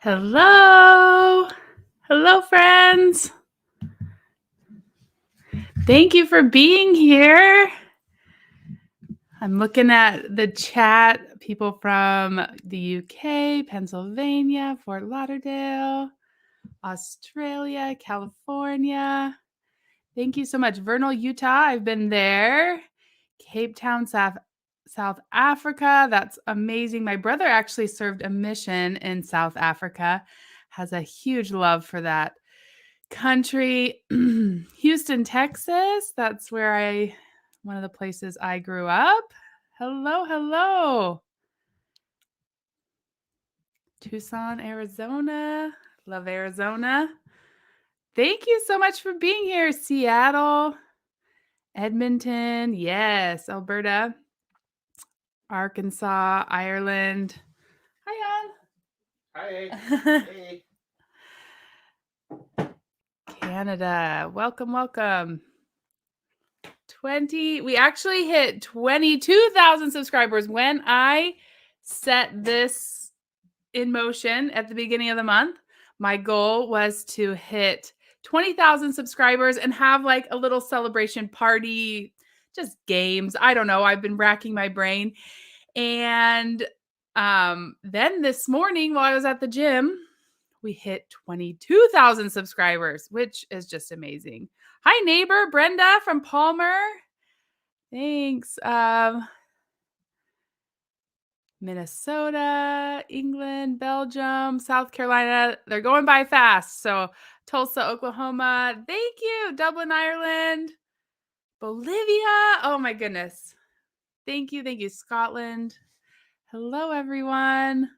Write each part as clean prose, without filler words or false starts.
Hello. Hello, friends. Thank you for being here. I'm looking at the chat. People from the UK, Pennsylvania, Fort Lauderdale, Australia, California. Thank you so much. Vernal, Utah. I've been there. Cape Town, South Africa. That's amazing. My brother actually served a mission in South Africa, has a huge love for that country. Houston, Texas. That's where one of the places I grew up. Hello, hello. Tucson, Arizona. Love Arizona. Thank you so much for being here. Seattle, Edmonton. Yes, Alberta, Arkansas, Ireland. Hi, Hi. Ann. Hey. Canada. Welcome. We actually hit 22,000 subscribers when I set this in motion at the beginning of the month. My goal was to hit 20,000 subscribers and have like a little celebration party, just games. I don't know. I've been racking my brain. And then this morning while I was at the gym, we hit 22,000 subscribers, which is just amazing. Hi, neighbor Brenda from Palmer. Thanks. Minnesota, England, Belgium, South Carolina. They're going by fast. So Tulsa, Oklahoma. Thank you. Dublin, Ireland. Bolivia. Oh my goodness. Thank you. Thank you. Scotland. Hello, everyone.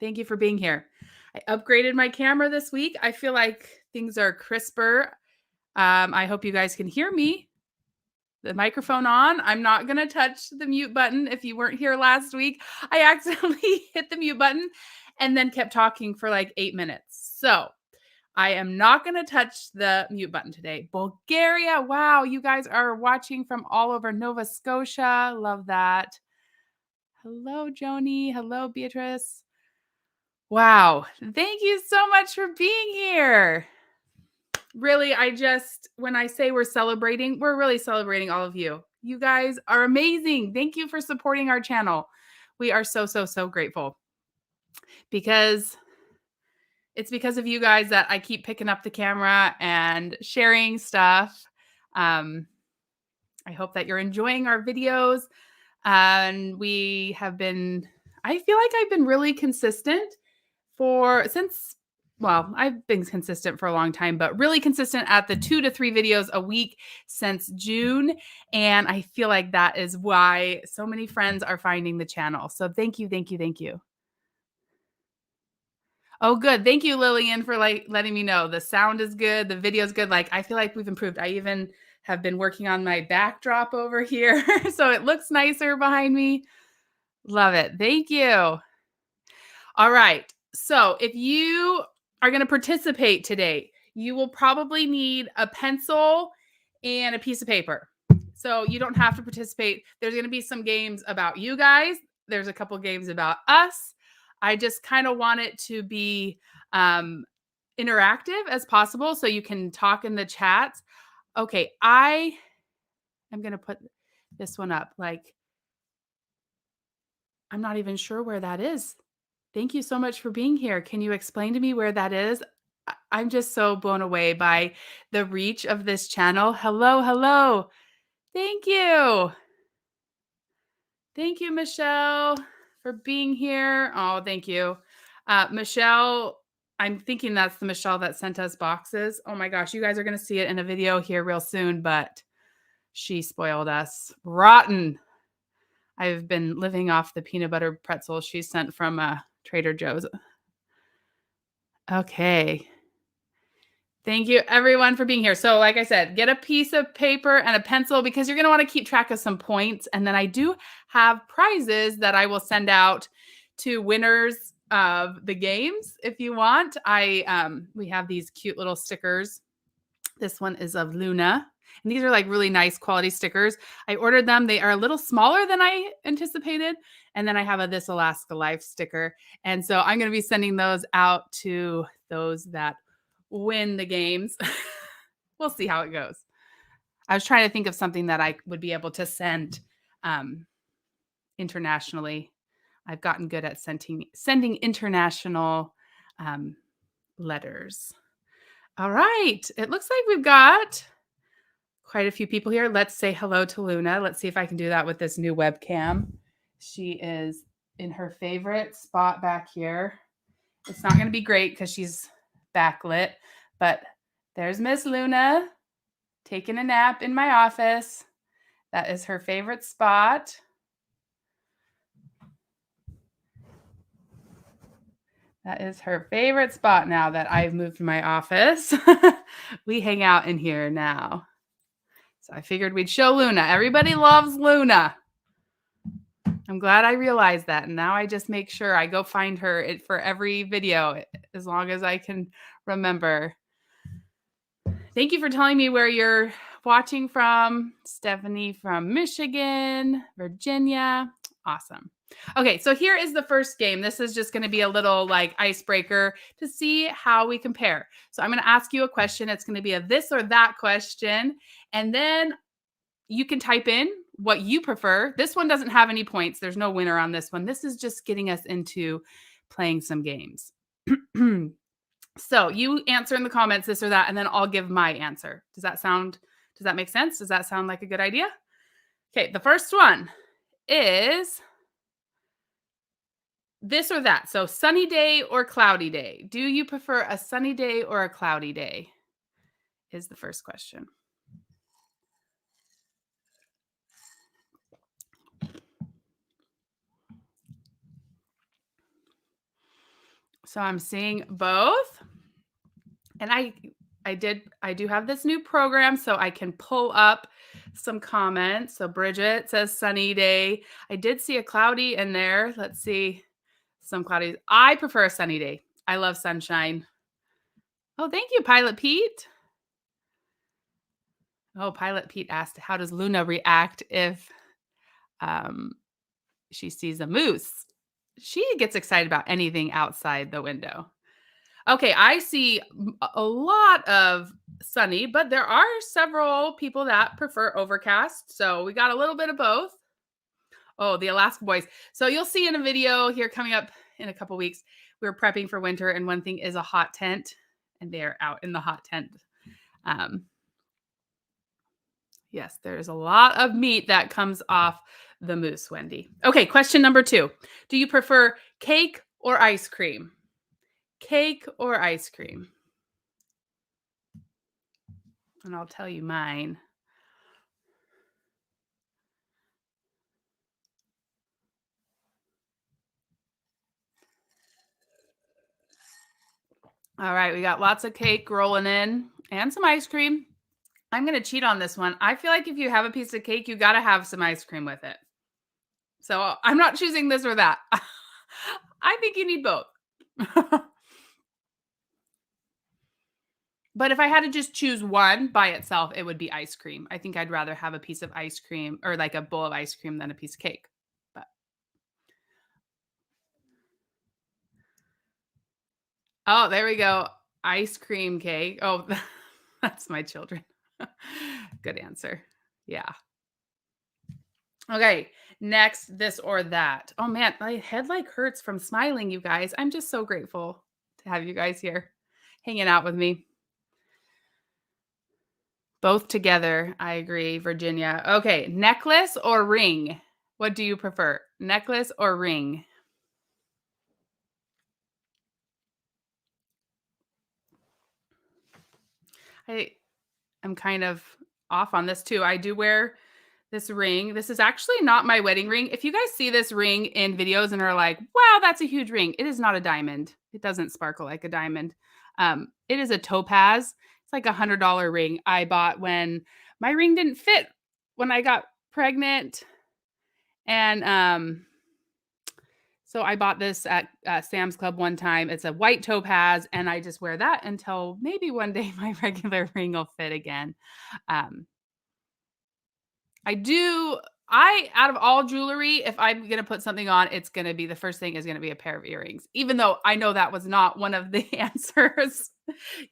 Thank you for being here. I upgraded my camera this week. I feel like things are crisper. I hope you guys can hear me. The microphone on. I'm not going to touch the mute button. If you weren't here last week, I accidentally hit the mute button and then kept talking for like 8 minutes. So I am not going to touch the mute button today. Bulgaria. Wow. You guys are watching from all over Nova Scotia. Love that. Hello, Joni. Hello, Beatrice. Wow. Thank you so much for being here. Really, when I say we're celebrating, we're really celebrating all of you. You guys are amazing. Thank you for supporting our channel. We are so, so, so grateful because it's because of you guys that I keep picking up the camera and sharing stuff. I hope that you're enjoying our videos. And I feel like I've been really consistent I've been consistent for a long time, but really consistent at the 2 to 3 videos a week since June. And I feel like that is why so many friends are finding the channel. So thank you, thank you, thank you. Oh, good. Thank you, Lillian, for letting me know. The sound is good. The video is good. I feel like we've improved. I even have been working on my backdrop over here. So it looks nicer behind me. Love it. Thank you. All right. So if you are going to participate today, you will probably need a pencil and a piece of paper. So you don't have to participate. There's going to be some games about you guys. There's a couple games about us. I just kind of want it to be interactive as possible so you can talk in the chats. Okay, I am going to put this one up. I'm not even sure where that is. Thank you so much for being here. Can you explain to me where that is? I'm just so blown away by the reach of this channel. Hello, hello. Thank you. Thank you, Michelle, for being here. Oh, thank you. Michelle, I'm thinking that's the Michelle that sent us boxes. Oh my gosh, you guys are going to see it in a video here real soon, but she spoiled us. Rotten. I've been living off the peanut butter pretzels she sent from Trader Joe's. Okay. Thank you, everyone, for being here. So like I said, get a piece of paper and a pencil because you're going to want to keep track of some points. And then I do have prizes that I will send out to winners of the games if you want. We have these cute little stickers. This one is of Luna. And these are like really nice quality stickers. I ordered them. They are a little smaller than I anticipated. And then I have a This Alaska Life sticker. And so I'm going to be sending those out to those that win the games. We'll see how it goes. I was trying to think of something that I would be able to send internationally. I've gotten good at sending international letters. All right. It looks like we've got quite a few people here. Let's say hello to Luna. Let's see if I can do that with this new webcam. She is in her favorite spot back here. It's not going to be great because she's backlit, but there's Miss Luna taking a nap in my office. That is her favorite spot. That is her favorite spot now that I've moved my office. We hang out in here now. So I figured we'd show Luna. Everybody loves Luna. I'm glad I realized that. And now I just make sure I go find her for every video as long as I can remember. Thank you for telling me where you're watching from. Stephanie from Michigan, Virginia. Awesome. Okay, so here is the first game. This is just going to be a little like icebreaker to see how we compare. So I'm going to ask you a question. It's going to be a this or that question. And then you can type in what you prefer. This one doesn't have any points. There's no winner on this one. This is just getting us into playing some games. So you answer in the comments this or that, and then I'll give my answer. Does that make sense? Does that sound like a good idea? Okay, the first one is this or that. So sunny day or cloudy day. Do you prefer a sunny day or a cloudy day? Is the first question. So I'm seeing both. And I do have this new program so I can pull up some comments. So Bridget says sunny day. I did see a cloudy in there. Let's see some cloudy. I prefer a sunny day. I love sunshine. Oh, thank you, Pilot Pete. Oh, Pilot Pete asked, how does Luna react if she sees a moose? She gets excited about anything outside the window. Okay, I see a lot of sunny, but there are several people that prefer overcast. So we got a little bit of both. Oh, the Alaska boys. So you'll see in a video here coming up in a couple weeks, we're prepping for winter, and one thing is a hot tent, and they're out in the hot tent. Yes, there's a lot of meat that comes off the moose, Wendy. Okay, question number 2. Do you prefer cake or ice cream? Cake or ice cream? And I'll tell you mine. All right, we got lots of cake rolling in and some ice cream. I'm going to cheat on this one. I feel like if you have a piece of cake, you got to have some ice cream with it. So I'm not choosing this or that. I think you need both. But if I had to just choose one by itself, it would be ice cream. I think I'd rather have a piece of ice cream or like a bowl of ice cream than a piece of cake. But oh, there we go. Ice cream cake. Oh, that's my children. Good answer. Yeah. Okay. Next, this or that. Oh man, my head like hurts from smiling, you guys. I'm just so grateful to have you guys here hanging out with me. Both together. I agree, Virginia. Okay. Necklace or ring? What do you prefer? Necklace or ring? I'm kind of off on this too. I do wear this ring. This is actually not my wedding ring. If you guys see this ring in videos and are like, wow, that's a huge ring. It is not a diamond. It doesn't sparkle like a diamond. It is a topaz. It's like $100 ring I bought when my ring didn't fit when I got pregnant. And so I bought this at Sam's Club one time. It's a white topaz, and I just wear that until maybe one day my regular ring will fit again. Out of all jewelry, if I'm gonna put something on, it's gonna be the first thing is gonna be a pair of earrings, even though I know that was not one of the answers.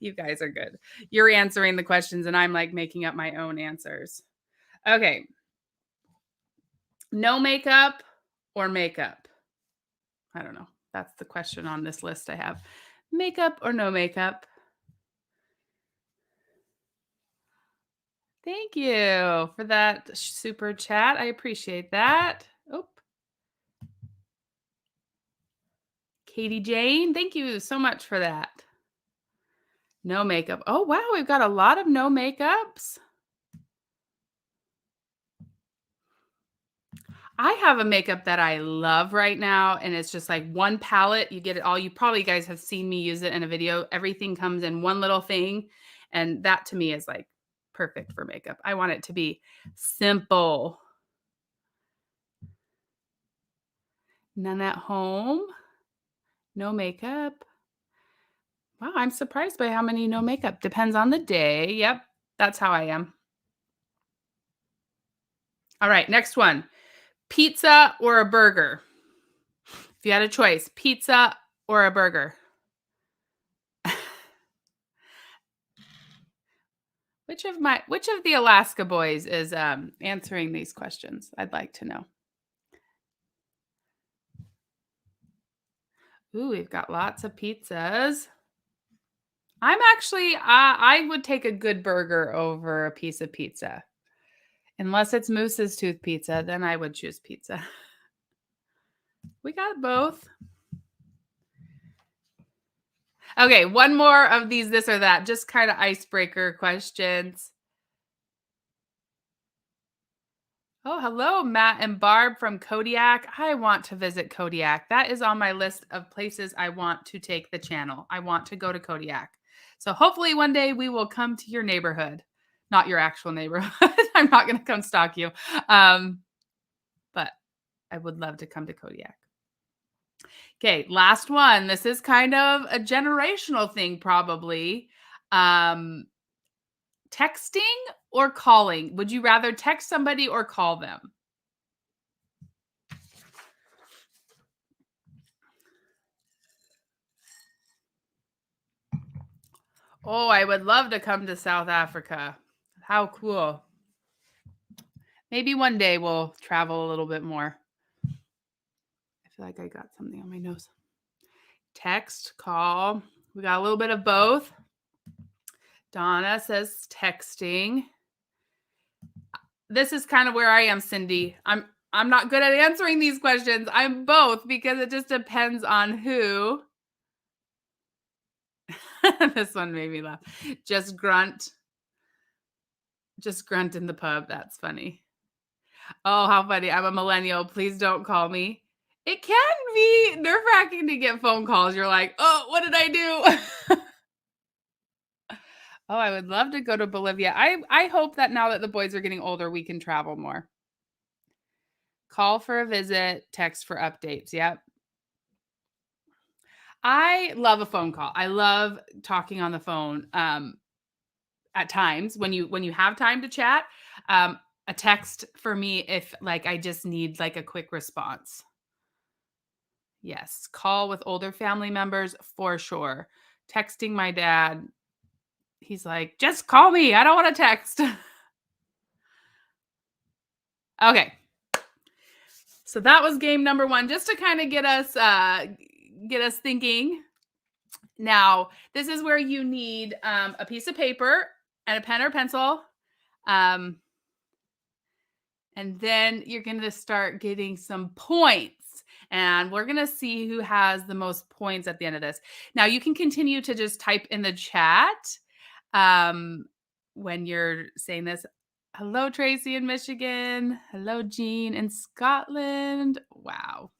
You guys are good. You're answering the questions, and I'm like making up my own answers. Okay. No makeup or makeup? I don't know. That's the question on this list I have. Makeup or no makeup? Thank you for that super chat. I appreciate that. Oh, Katie Jane, thank you so much for that. No makeup. Oh, wow, we've got a lot of no makeups. I have a makeup that I love right now, and it's just like one palette. You get it all. You probably guys have seen me use it in a video. Everything comes in one little thing, and that to me is like perfect for makeup. I want it to be simple. None at home. No makeup. Wow, I'm surprised by how many no makeup. Depends on the day. Yep, that's how I am. All right, next one. Pizza or a burger? If you had a choice, pizza or a burger? Which of the Alaska boys is answering these questions? I'd like to know. Ooh, we've got lots of pizzas. I'm actually I would take a good burger over a piece of pizza. Unless it's Moose's Tooth Pizza, then I would choose pizza. We got both. Okay, one more of these this or that, just kind of icebreaker questions. Oh, hello, Matt and Barb from Kodiak. I want to visit Kodiak. That is on my list of places I want to take the channel. I want to go to Kodiak. So hopefully one day we will come to your neighborhood, not your actual neighborhood. I'm not going to come stalk you. But I would love to come to Kodiak. Okay, last one. This is kind of a generational thing, probably. Texting or calling? Would you rather text somebody or call them? Oh, I would love to come to South Africa. How cool. Maybe one day we'll travel a little bit more. I feel like I got something on my nose. Text, call. We got a little bit of both. Donna says texting. This is kind of where I am, Cindy. I'm not good at answering these questions. I'm both because it just depends on who. This one made me laugh. Just grunt. Just grunt in the pub. That's funny. Oh, how funny. I'm a millennial. Please don't call me. It can be nerve-wracking to get phone calls. You're like, oh, what did I do? Oh, I would love to go to Bolivia. I hope that now that the boys are getting older, we can travel more. Call for a visit, text for updates. Yep. I love a phone call. I love talking on the phone. At times when you have time to chat, a text for me if like I just need like a quick response. Yes, call with older family members for sure. Texting my dad, he's like, "Just call me. I don't want to text." Okay. So that was game number 1 just to kind of get us thinking. Now, this is where you need a piece of paper and a pen or pencil. And then you're going to start getting some points. And we're going to see who has the most points at the end of this. Now, you can continue to just type in the chat when you're saying this. Hello, Tracy in Michigan. Hello, Jean in Scotland. Wow.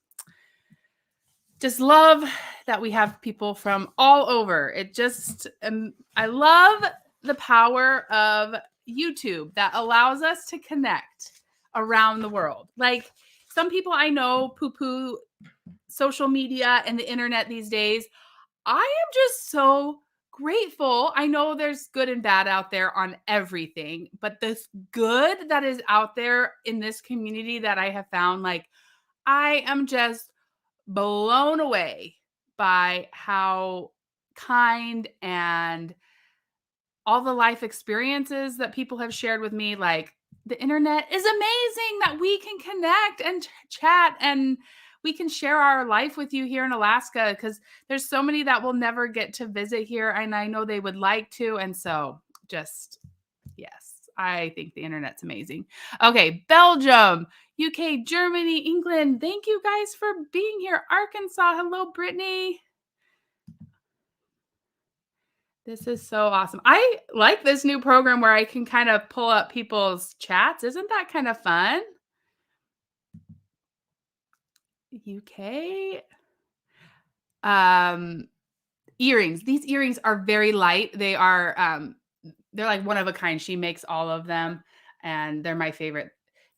Just love that we have people from all over. It just, I love the power of YouTube that allows us to connect around the world. Like some people I know poo-poo social media and the internet these days. I am just so grateful. I know there's good and bad out there on everything, but this good that is out there in this community that I have found, like, I am just blown away by how kind and all the life experiences that people have shared with me. Like, the internet is amazing that we can connect and chat, and we can share our life with you here in Alaska, because there's so many that will never get to visit here, and I know they would like to. And so, just yes, I think the internet's amazing. Okay, Belgium, UK, Germany, England. Thank you guys for being here. Arkansas, hello, Brittany. This is so awesome. I like this new program where I can kind of pull up people's chats. Isn't that kind of fun? UK. Earrings. These earrings are very light. They're like one of a kind. She makes all of them, and they're my favorite.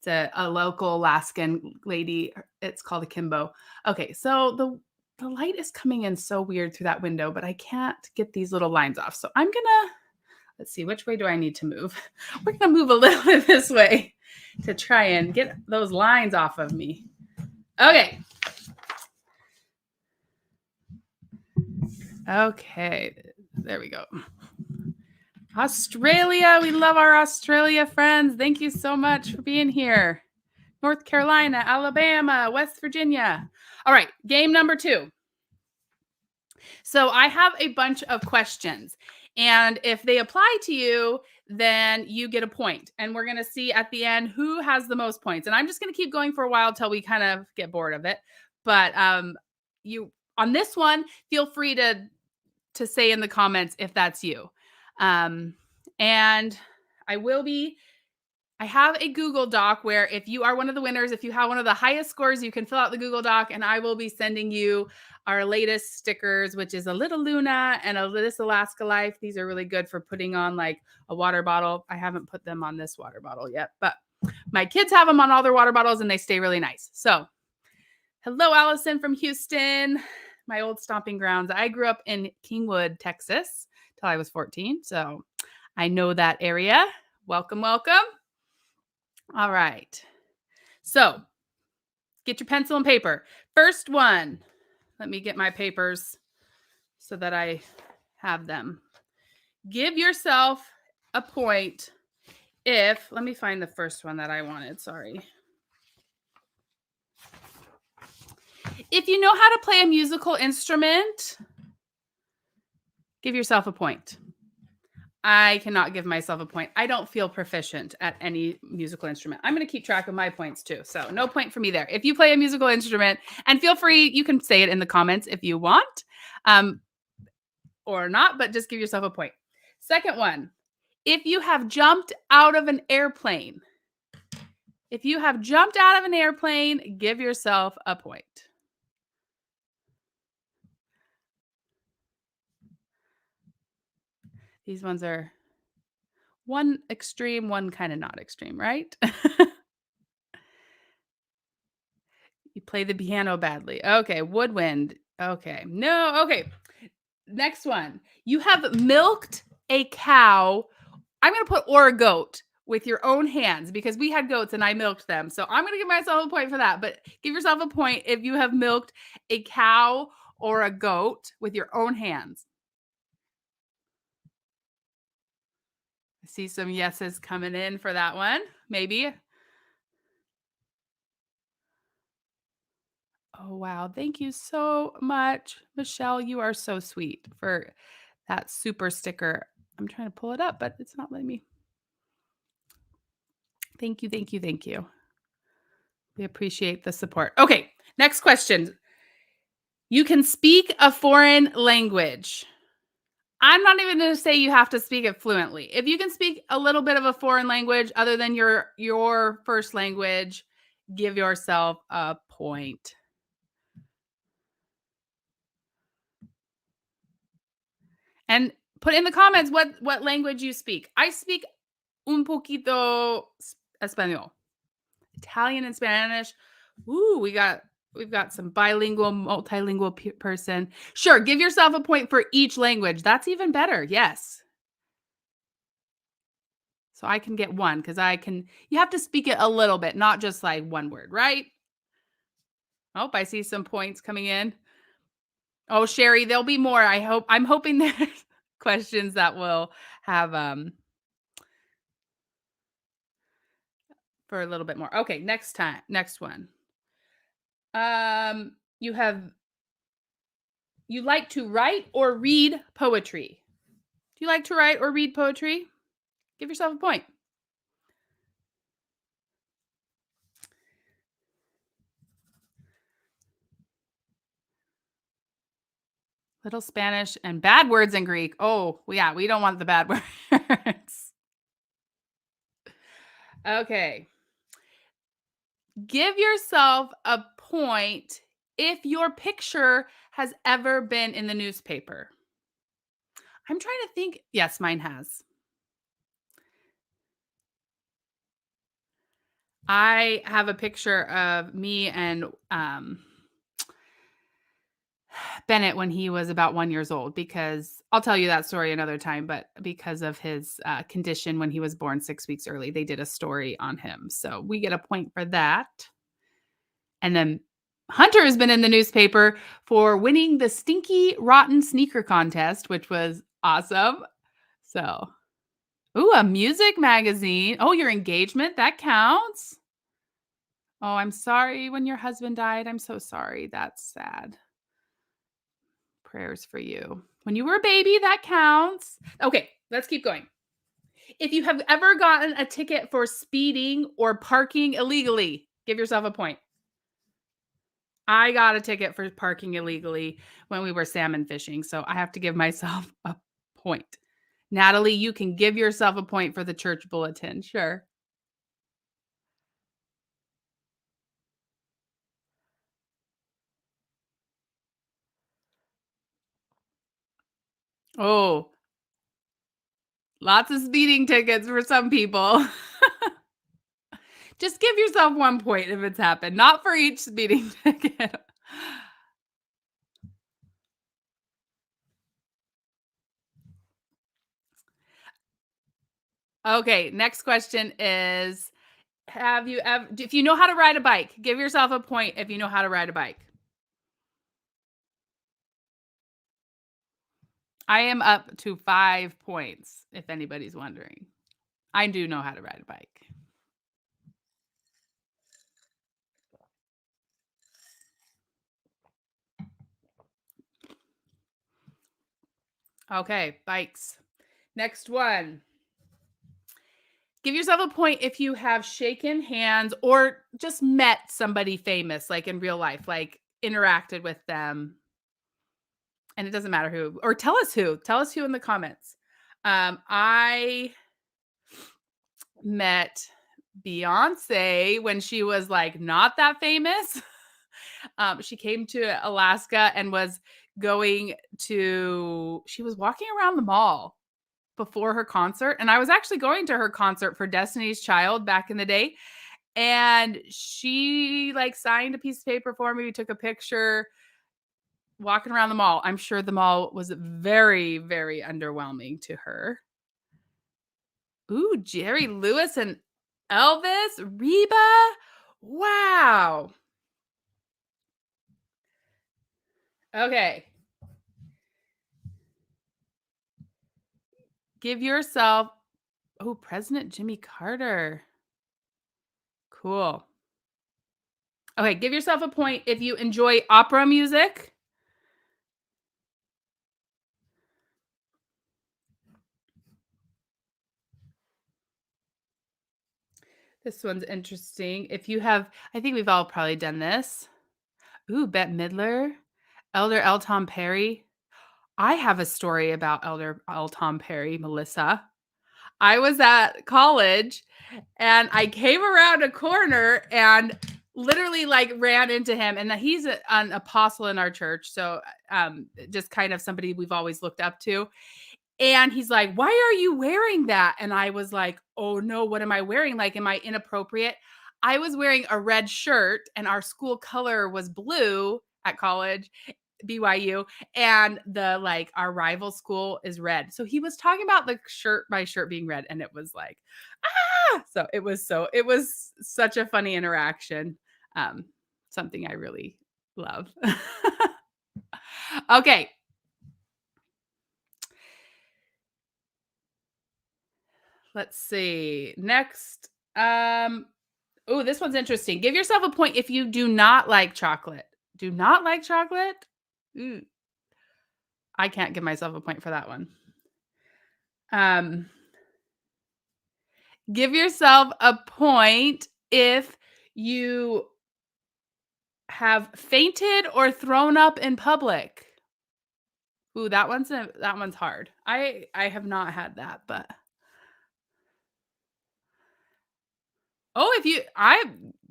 It's a local Alaskan lady. It's called a Kimbo. Okay, so the light is coming in so weird through that window, but I can't get these little lines off. So I'm gonna let's see, which way do I need to move? We're gonna move a little bit this way to try and get those lines off of me. Okay. Okay, there we go. Australia, we love our Australia friends. Thank you so much for being here. North Carolina, Alabama, West Virginia. All right, game number 2. So I have a bunch of questions, and if they apply to you, then you get a point. And we're going to see at the end who has the most points. And I'm just going to keep going for a while till we kind of get bored of it. But you on this one, feel free to say in the comments if that's you. And I have a Google Doc where if you are one of the winners, if you have one of the highest scores, you can fill out the Google Doc, and I will be sending you our latest stickers, which is a little Luna and this Alaska Life. These are really good for putting on like a water bottle. I haven't put them on this water bottle yet, but my kids have them on all their water bottles and they stay really nice. So hello, Allison from Houston, my old stomping grounds. I grew up in Kingwood, Texas till I was 14. So I know that area. Welcome, welcome. All right. So get your pencil and paper. First one. Let me get my papers so that I have them. Give yourself a point let me find the first one that I wanted. Sorry. If you know how to play a musical instrument, give yourself a point. I cannot give myself a point. I don't feel proficient at any musical instrument. I'm going to keep track of my points too. So no point for me there. If you play a musical instrument, and feel free, you can say it in the comments if you want or not, but just give yourself a point. Second one, if you have jumped out of an airplane, give yourself a point. These ones are one extreme, one kind of not extreme, right? You play the piano badly. Okay, woodwind. Okay, no, okay. Next one. You have milked a cow. I'm going to put or a goat with your own hands because we had goats and I milked them. So I'm going to give myself a point for that. But give yourself a point if you have milked a cow or a goat with your own hands. I see some yeses coming in for that one. Maybe. Oh, wow. Thank you so much, Michelle. You are so sweet for that super sticker. I'm trying to pull it up, but it's not letting me. Thank you, thank you, thank you. We appreciate the support. Okay, next question. You can speak a foreign language. I'm not even going to say you have to speak it fluently. If you can speak a little bit of a foreign language other than your first language, give yourself a point. And put in the comments what language you speak. I speak un poquito español. Italian and Spanish. Ooh, we got We've got some bilingual, multilingual person. Sure, give yourself a point for each language. That's even better. Yes. So I can get 1 because I can you have to speak it a little bit, not just like one word, right? Oh, I see some points coming in. Oh, Sherry, there'll be more. I'm hoping there's questions that will have for a little bit more. Okay, next one. You have you like to write or read poetry? Do you like to write or read poetry? Give yourself a point. Little Spanish and bad words in Greek. Oh, yeah, we don't want the bad words. Okay. Give yourself a point if your picture has ever been in the newspaper. I'm trying to think. Yes, mine has. I have a picture of me and Bennett when he was about 1 years old, because I'll tell you that story another time, but because of his condition when he was born 6 weeks early, they did a story on him. So we get a point for that. And then Hunter has been in the newspaper for winning the Stinky Rotten Sneaker Contest, which was awesome. So, ooh, a music magazine. Oh, your engagement, that counts. Oh, I'm sorry when your husband died. I'm so sorry. That's sad. Prayers for you. When you were a baby, that counts. Okay, let's keep going. If you have ever gotten a ticket for speeding or parking illegally, give yourself a point. I got a ticket for parking illegally when we were salmon fishing, so I have to give myself a point. Natalie, you can give yourself a point for the church bulletin. Sure. Oh, lots of speeding tickets for some people. Just give yourself 1 point if it's happened, not for each speeding ticket. Okay, next question is, have you ever if you know how to ride a bike, give yourself a point if you know how to ride a bike. I am up to 5 points, if anybody's wondering. I do know how to ride a bike. Okay, bikes. Next one. Give yourself a point if you have shaken hands or just met somebody famous, like in real life, like interacted with them. And it doesn't matter who, or tell us who. Tell us who in the comments. I met Beyonce when she was like not that famous. She came to Alaska and was she was walking around the mall before her concert. And I was actually going to her concert for Destiny's Child back in the day. And she like signed a piece of paper for me. We took a picture walking around the mall. I'm sure the mall was very, very underwhelming to her. Ooh, Jerry Lewis and Elvis, Reba. Wow. Okay. Give yourself President Jimmy Carter. Cool. Okay, give yourself a point if you enjoy opera music. This one's interesting. If you have I think we've all probably done this. Ooh, Bette Midler, Elder L. Tom Perry. I have a story about Elder L. Tom Perry, Melissa. I was at college and I came around a corner and literally like ran into him, and that he's an apostle in our church. So just kind of somebody we've always looked up to. And he's like, "Why are you wearing that?" And I was like, "Oh no, what am I wearing? Like, am I inappropriate?" I was wearing a red shirt and our school color was blue at college, BYU, and the like our rival school is red. So he was talking about the shirt my shirt being red and it was like, ah! It was such a funny interaction. Um Something I really love. Okay, let's see. Next, oh, this one's interesting. Give yourself a point if you do not like chocolate. Do not like chocolate? Ooh, I can't give myself a point for that one. Um, give yourself a point if you have fainted or thrown up in public. Ooh, that one's hard. I have not had that, but oh, if you I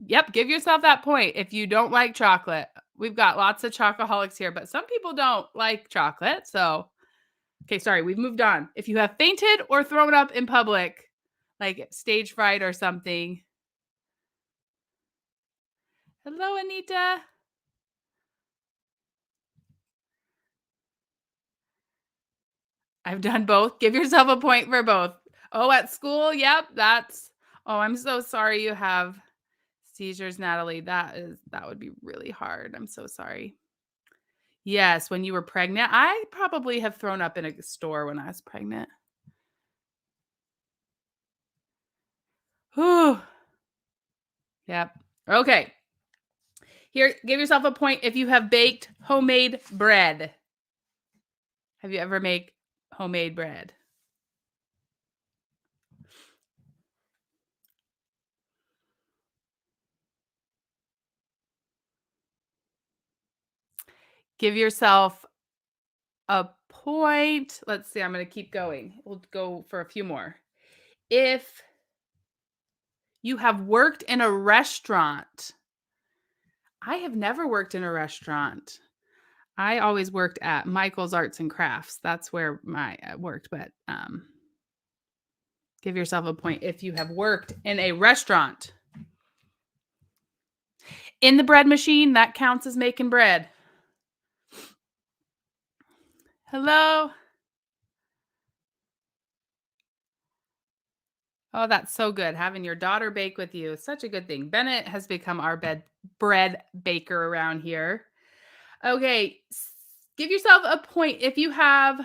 yep, give yourself that point if you don't like chocolate. We've got lots of chocoholics here, but some people don't like chocolate. So, okay, sorry, we've moved on. If you have fainted or thrown up in public, like stage fright or something. Hello, Anita. I've done both. Give yourself a point for both. Oh, at school, yep, that's oh, I'm so sorry you have seizures, Natalie. That would be really hard. I'm so sorry. Yes, when you were pregnant. I probably have thrown up in a store when I was pregnant. Whew. Yep. Okay. Here, give yourself a point if you have baked homemade bread. Have you ever made homemade bread? Give yourself a point. Let's see, I'm going to keep going. We'll go for a few more. If you have worked in a restaurant, I have never worked in a restaurant. I always worked at Michael's Arts and Crafts. That's where my worked, but give yourself a point if you have worked in a restaurant. In the bread machine, that counts as making bread. Hello? Oh, that's so good. Having your daughter bake with you is such a good thing. Bennett has become our bread baker around here. Okay, give yourself a point if you have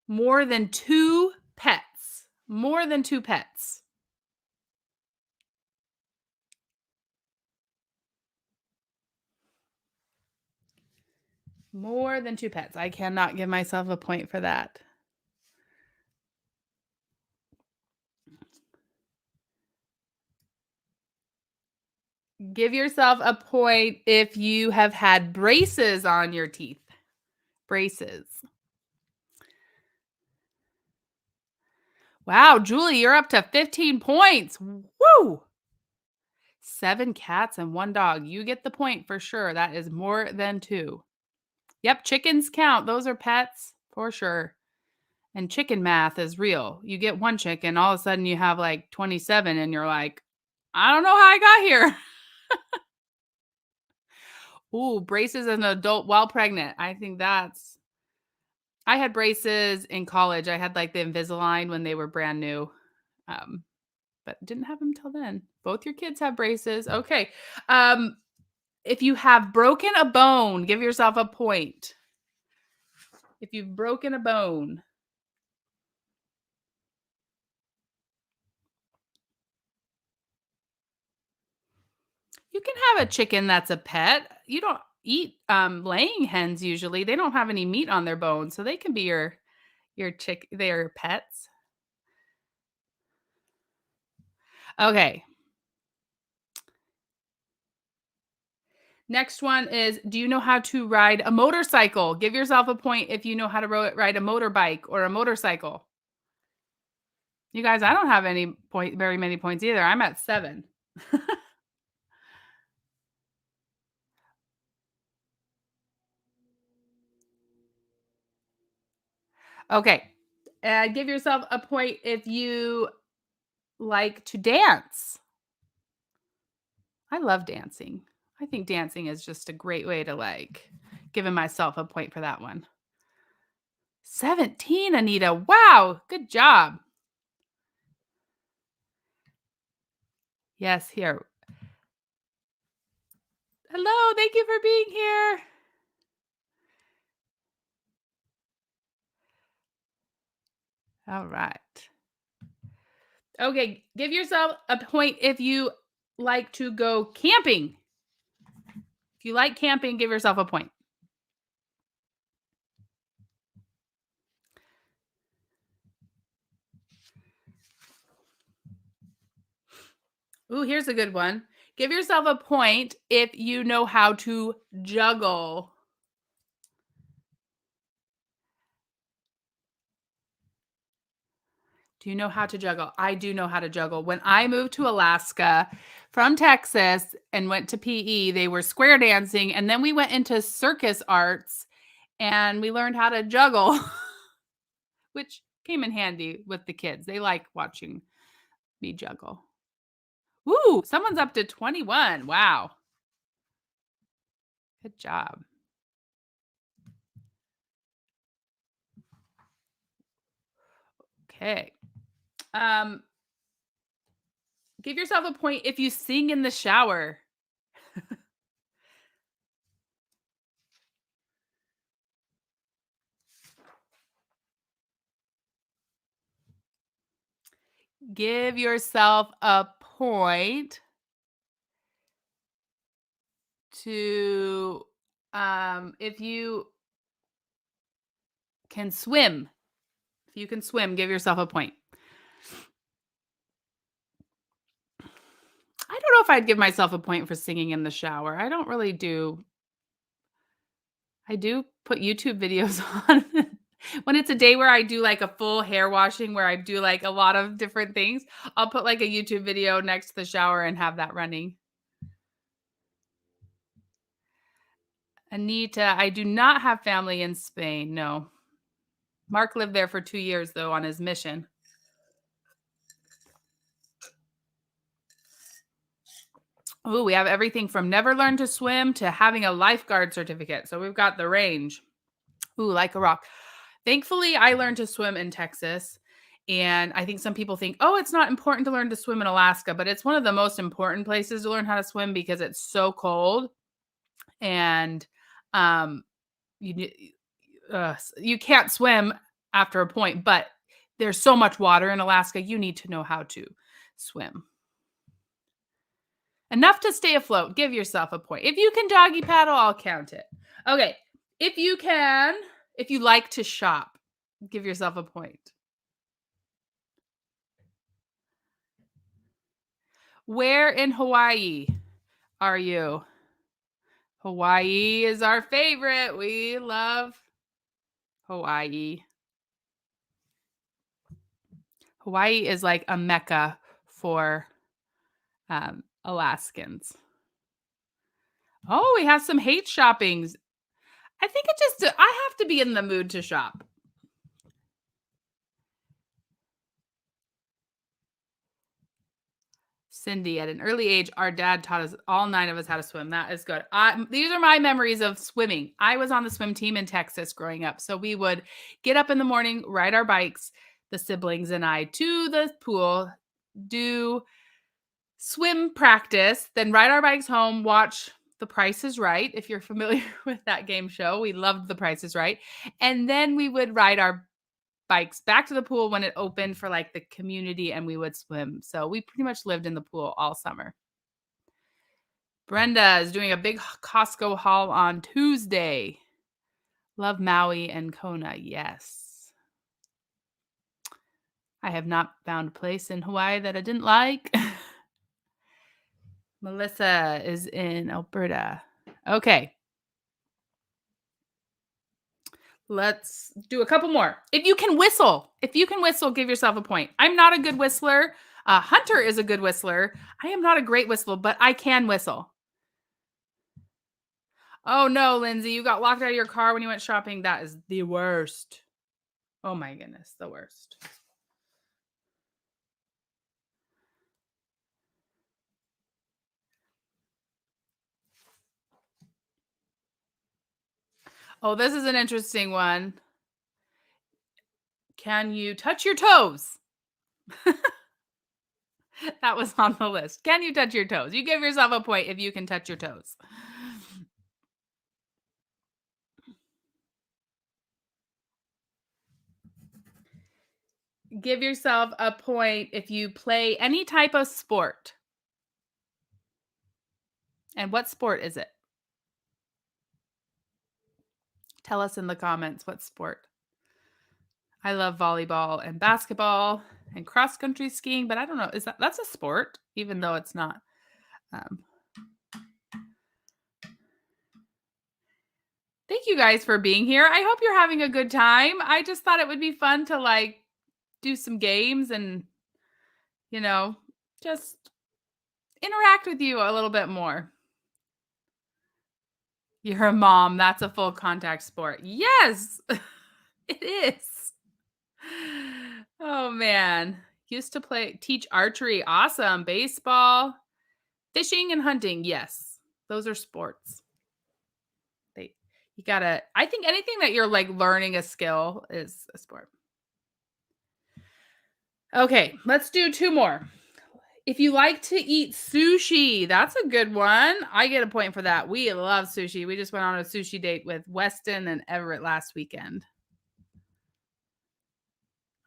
more than 2 pets. More than 2 pets. More than 2 pets. I cannot give myself a point for that. Give yourself a point if you have had braces on your teeth. Braces. Wow, Julie, you're up to 15 points. Woo! 7 cats and 1 dog. You get the point for sure. That is more than 2. Yep, chickens count. Those are pets for sure. And chicken math is real. You get 1 chicken, all of a sudden you have like 27 and you're like, I don't know how I got here. Ooh, braces as an adult while pregnant. I had braces in college. I had like the Invisalign when they were brand new. Um, but didn't have them till then. Both your kids have braces. Okay. Um, if you have broken a bone, give yourself a point. If you've broken a bone, you can have a chicken that's a pet. You don't eat laying hens usually. They don't have any meat on their bones, so they can be their pets. Okay. Next one is, do you know how to ride a motorcycle? Give yourself a point if you know how to ride a motorbike or a motorcycle. You guys, I don't have very many points either. I'm at 7. Okay. Give yourself a point if you like to dance. I love dancing. I think dancing is just a great way to, like, giving myself a point for that one. 17, Anita. Wow, good job. Yes, here. Hello, thank you for being here. All right. Okay, give yourself a point if you like to go camping. If you like camping, give yourself a point. Ooh, here's a good one. Give yourself a point if you know how to juggle. Do you know how to juggle? I do know how to juggle. When I moved to Alaska from Texas and went to PE, they were square dancing. And then we went into circus arts and we learned how to juggle, which came in handy with the kids. They like watching me juggle. Ooh, someone's up to 21. Wow. Good job. Okay. Um, give yourself a point if you sing in the shower. Give yourself a point to if you can swim. If you can swim, give yourself a point. I don't know if I'd give myself a point for singing in the shower. I don't really do. I do put YouTube videos on. When it's a day where I do like a full hair washing, where I do like a lot of different things, I'll put like a YouTube video next to the shower and have that running. Anita, I do not have family in Spain. No. Mark lived there for 2 years, though, on his mission. Ooh, we have everything from never learned to swim to having a lifeguard certificate. So we've got the range. Ooh, like a rock. Thankfully, I learned to swim in Texas. And I think some people think, oh, it's not important to learn to swim in Alaska, but it's one of the most important places to learn how to swim because it's so cold. And um, you, you can't swim after a point, but there's so much water in Alaska, you need to know how to swim. Enough to stay afloat. Give yourself a point. If you can doggy paddle, I'll count it. Okay. If you like to shop, give yourself a point. Where in Hawaii are you? Hawaii is our favorite. We love Hawaii. Hawaii is like a mecca for Alaskans. Oh, we have some hate shoppings. I think I have to be in the mood to shop. Cindy, at an early age, our dad taught us, all 9 of us, how to swim. That is good. These are my memories of swimming. I was on the swim team in Texas growing up. So we would get up in the morning, ride our bikes, the siblings and I, to the pool, do swim practice, then ride our bikes home, watch The Price is Right. If you're familiar with that game show, we loved The Price is Right. And then we would ride our bikes back to the pool when it opened for like the community and we would swim. So we pretty much lived in the pool all summer. Brenda is doing a big Costco haul on Tuesday. Love Maui and Kona. Yes. I have not found a place in Hawaii that I didn't like. Melissa is in Alberta. Okay. Let's do a couple more. If you can whistle, give yourself a point. I'm not a good whistler. Hunter is a good whistler. I am not a great whistler, but I can whistle. Oh no, Lindsay, you got locked out of your car when you went shopping. That is the worst. Oh my goodness, the worst. Oh, this is an interesting one. Can you touch your toes? That was on the list. Can you touch your toes? You give yourself a point if you can touch your toes. Give yourself a point if you play any type of sport. And what sport is it? Tell us in the comments what sport. I love volleyball and basketball and cross country skiing, but I don't know. Is that's a sport, even though it's not. Um, thank you guys for being here. I hope you're having a good time. I just thought it would be fun to like do some games and, you know, just interact with you a little bit more. You're a mom. That's a full contact sport. Yes, it is. Oh man. Used to teach archery. Awesome. Baseball, fishing and hunting. Yes. Those are sports. They you gotta I think anything that you're like learning a skill is a sport. Okay, let's do two more. If you like to eat sushi, that's a good one. I get a point for that. We love sushi. We just went on a sushi date with Weston and Everett last weekend.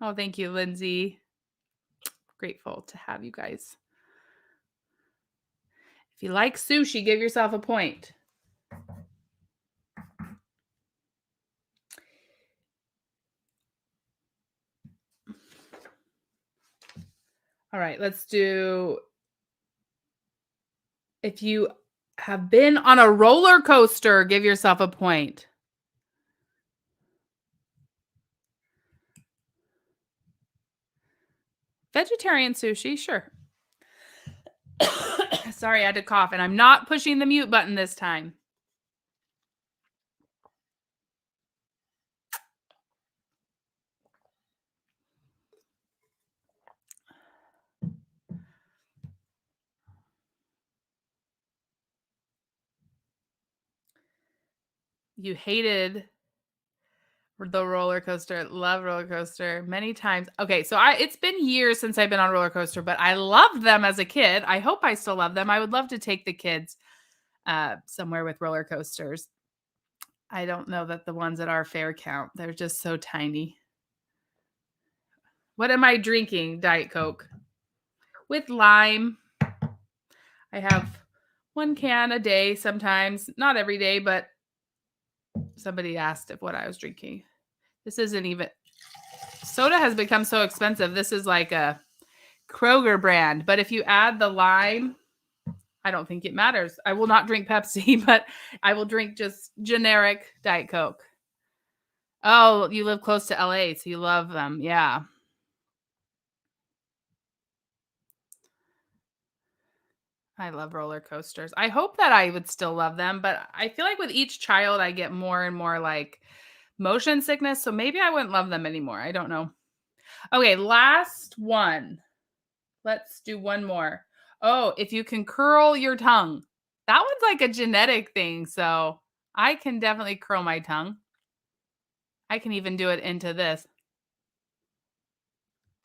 Oh, thank you, Lindsay. Grateful to have you guys. If you like sushi, give yourself a point. All right, let's do if you have been on a roller coaster, give yourself a point. Vegetarian sushi, sure. Sorry, I had to cough, and I'm not pushing the mute button this time. You hated the roller coaster. Love roller coaster many times. Okay, so it's been years since I've been on a roller coaster, but I loved them as a kid. I hope I still love them. I would love to take the kids somewhere with roller coasters. I don't know that the ones at our fair count. They're just so tiny. What am I drinking? Diet Coke with lime. I have one can a day sometimes, not every day, but somebody asked if what I was drinking. This isn't even soda has become so expensive. This is like a Kroger brand, but if you add the lime, I don't think it matters. I will not drink Pepsi, but I will drink just generic Diet Coke. Oh, you live close to LA, so you love them. Yeah. I love roller coasters. I hope that I would still love them, but I feel like with each child, I get more and more like motion sickness. So maybe I wouldn't love them anymore. I don't know. Okay, last one. Let's do one more. Oh, if you can curl your tongue. That one's like a genetic thing. So I can definitely curl my tongue. I can even do it into this.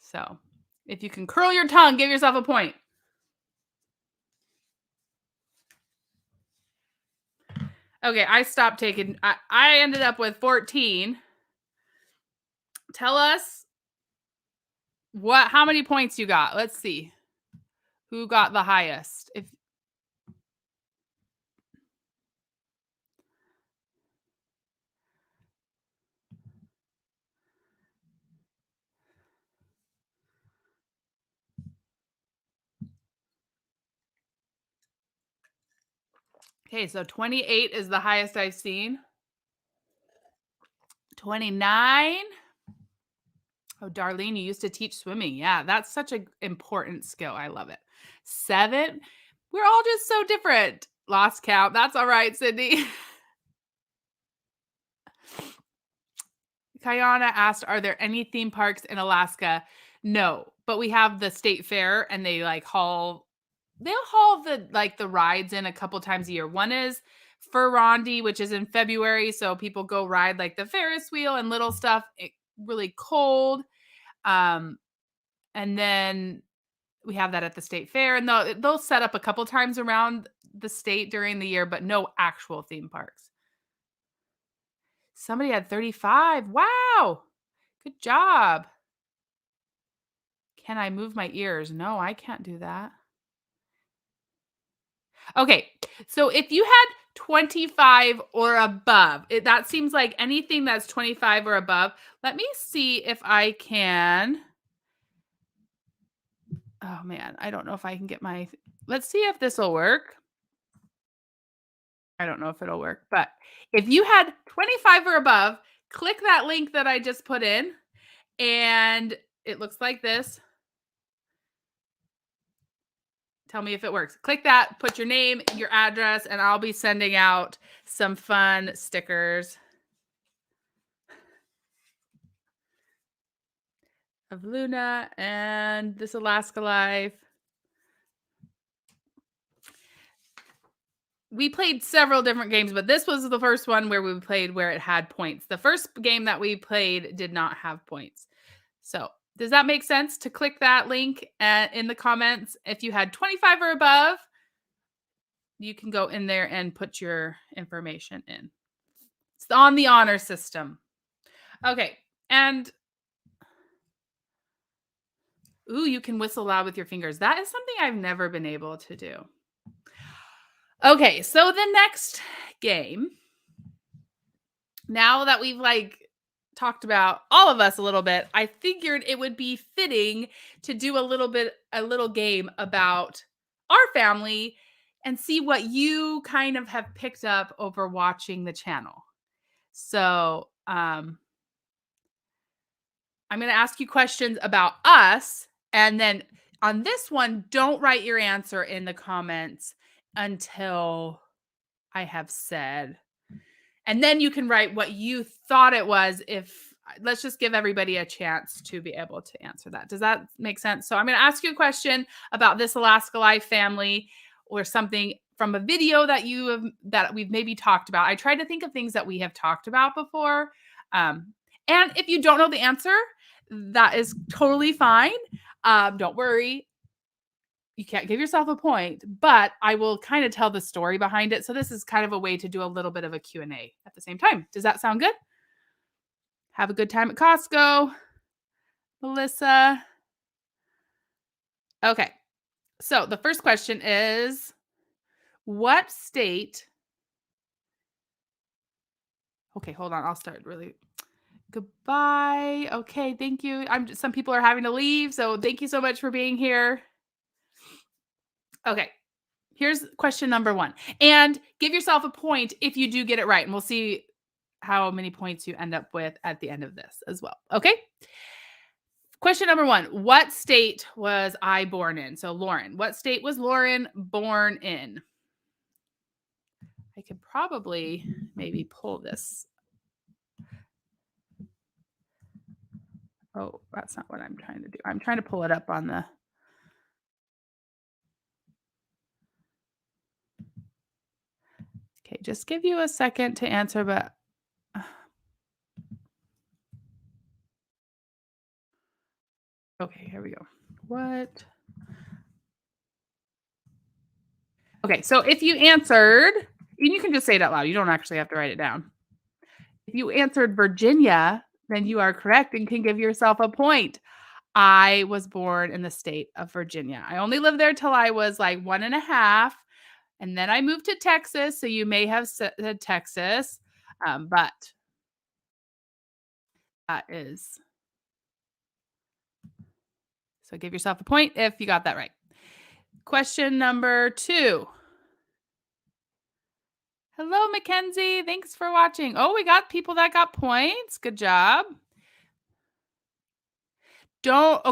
So if you can curl your tongue, give yourself a point. Okay, I stopped taking, I ended up with 14. Tell us how many points you got. Let's see who got the highest. Okay, so 28 is the highest I've seen. 29. Oh, Darlene, you used to teach swimming. Yeah, that's such an important skill. I love it. 7. We're all just so different. Lost count. That's all right, Sydney. Kayana asked, are there any theme parks in Alaska? No, but we have the state fair and they'll haul the rides in a couple times a year. One is Ferrandi, which is in February, so people go ride like the Ferris wheel and little stuff. Really cold. Um, and then we have that at the state fair, and they'll set up a couple times around the state during the year, but no actual theme parks. Somebody had 35. Wow. Good job. Can I move my ears? No, I can't do that. Okay. So if you had 25 or above, that seems like anything that's 25 or above. Let me see if I can. Oh man, I don't know if I can get my. Let's see if this will work. I don't know if it'll work, but if you had 25 or above, click that link that I just put in, and it looks like this. Tell me if it works. Click that, put your name, your address, and I'll be sending out some fun stickers of Luna and this Alaska Life. We played several different games, but this was the first one where we played where it had points. The first game that we played did not have points. So, does that make sense to click that link in the comments? If you had 25 or above, you can go in there and put your information in. It's on the honor system. Okay. And ooh, you can whistle loud with your fingers. That is something I've never been able to do. Okay, so the next game, now that we've talked about all of us a little bit, I figured it would be fitting to do a little game about our family and see what you kind of have picked up over watching the channel. So, I'm going to ask you questions about us. And then on this one, don't write your answer in the comments until I have said. And then you can write what you thought it was. Let's just give everybody a chance to be able to answer that. Does that make sense? So I'm going to ask you a question about this Alaska Life family or something from a video that we've maybe talked about. I tried to think of things that we have talked about before. And if you don't know the answer, that is totally fine. Don't worry. You can't give yourself a point, but I will kind of tell the story behind it. So this is kind of a way to do a little bit of a Q&A at the same time. Does that sound good? Have a good time at Costco, Melissa. Okay. So the first question is, what state? Okay, hold on. I'll start really. Goodbye. Okay, thank you. Some people are having to leave, so thank you so much for being here. Okay. Here's question number 1. And give yourself a point if you do get it right, and we'll see how many points you end up with at the end of this as well. Okay? Question number 1. What state was I born in? So Lauren, what state was Lauren born in? I could probably maybe pull this. Oh, that's not what I'm trying to do. I'm trying to pull it up on the. Okay, just give you a second to answer, but okay, here we go. What? Okay, so if you answered, and you can just say it out loud. You don't actually have to write it down. If you answered Virginia, then you are correct and can give yourself a point. I was born in the state of Virginia. I only lived there till I was like 1.5. And then I moved to Texas. So you may have said Texas, but that is. So give yourself a point if you got that right. Question number 2. Hello, Mackenzie. Thanks for watching. Oh, we got people that got points. Good job. Don't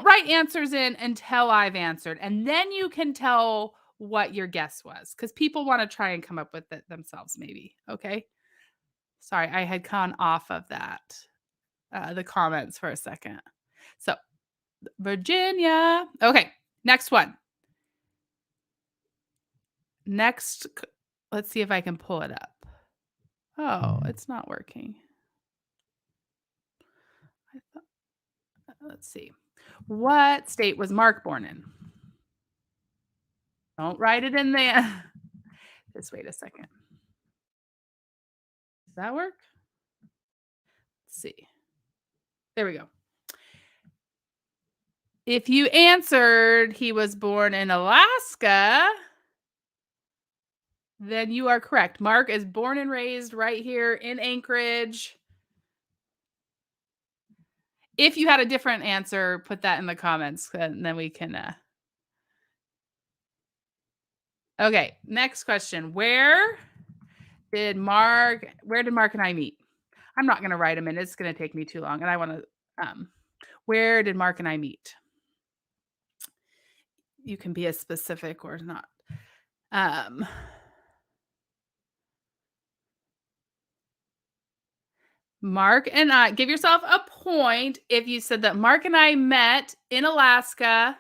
write answers in until I've answered. And then you can tell what your guess was because people want to try and come up with it themselves, maybe. Okay. Sorry, I had gone off of that, the comments for a second. So, Virginia. Okay. Next one. Let's see if I can pull it up. Oh, it's not working. I thought, let's see. What state was Mark born in? Don't write it in there. Just wait a second. Does that work? Let's see. There we go. If you answered he was born in Alaska, then you are correct. Mark is born and raised right here in Anchorage. If you had a different answer, put that in the comments and then we can. Okay, next question. Where did Mark and I meet? I'm not going to write them in. It's going to take me too long. And I want to, where did Mark and I meet? You can be as specific or not. Mark and I, give yourself a point if you said that Mark and I met in Alaska,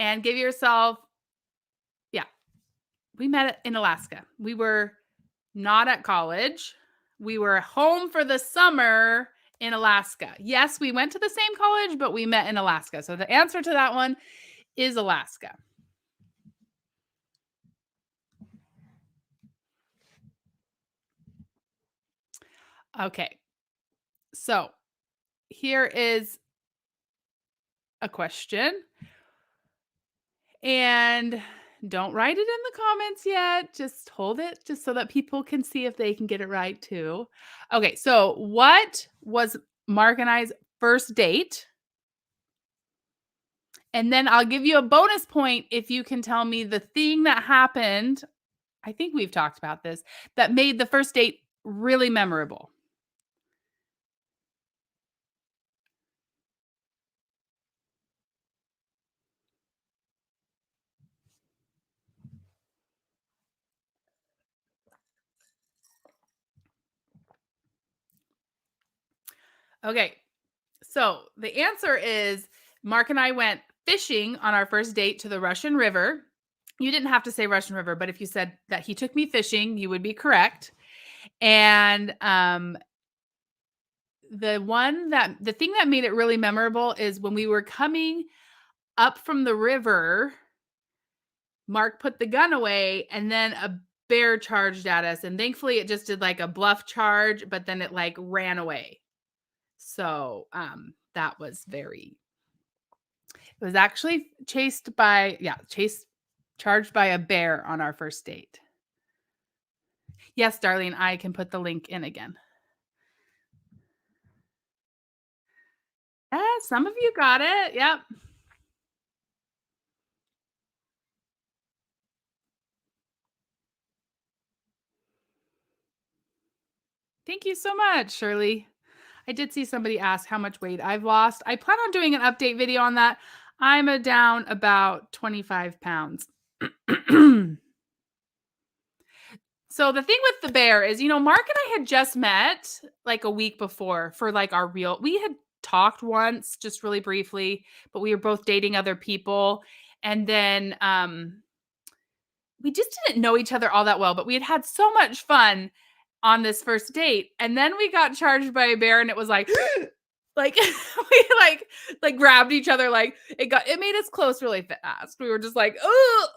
and give yourself, yeah, we met in Alaska. We were not at college. We were home for the summer in Alaska. Yes, we went to the same college, but we met in Alaska. So the answer to that one is Alaska. Okay. So here is a question. And don't write it in the comments yet. Just hold it just so that people can see if they can get it right too. Okay, so what was Mark and I's first date? And then I'll give you a bonus point if you can tell me the thing that happened. I think we've talked about this that made the first date really memorable. Okay, so the answer is Mark and I went fishing on our first date to the Russian River. You didn't have to say Russian River, but if you said that he took me fishing, you would be correct. And the thing that made it really memorable is when we were coming up from the river, Mark put the gun away and then a bear charged at us. And thankfully it just did like a bluff charge, but then it like ran away. So that was it was actually charged by a bear on our first date. Yes, Darlene, I can put the link in again. Some of you got it. Yep. Thank you so much, Shirley. I did see somebody ask how much weight I've lost. I plan on doing an update video on that. I'm down about 25 pounds. So the thing with the bear is, Mark and I had just met like a week before for like we had talked once, just really briefly, but we were both dating other people. And then we just didn't know each other all that well, but we had so much fun on this first date. And then we got charged by a bear and it was like, like we like grabbed each other. Like it made us close really fast. We were just like, oh,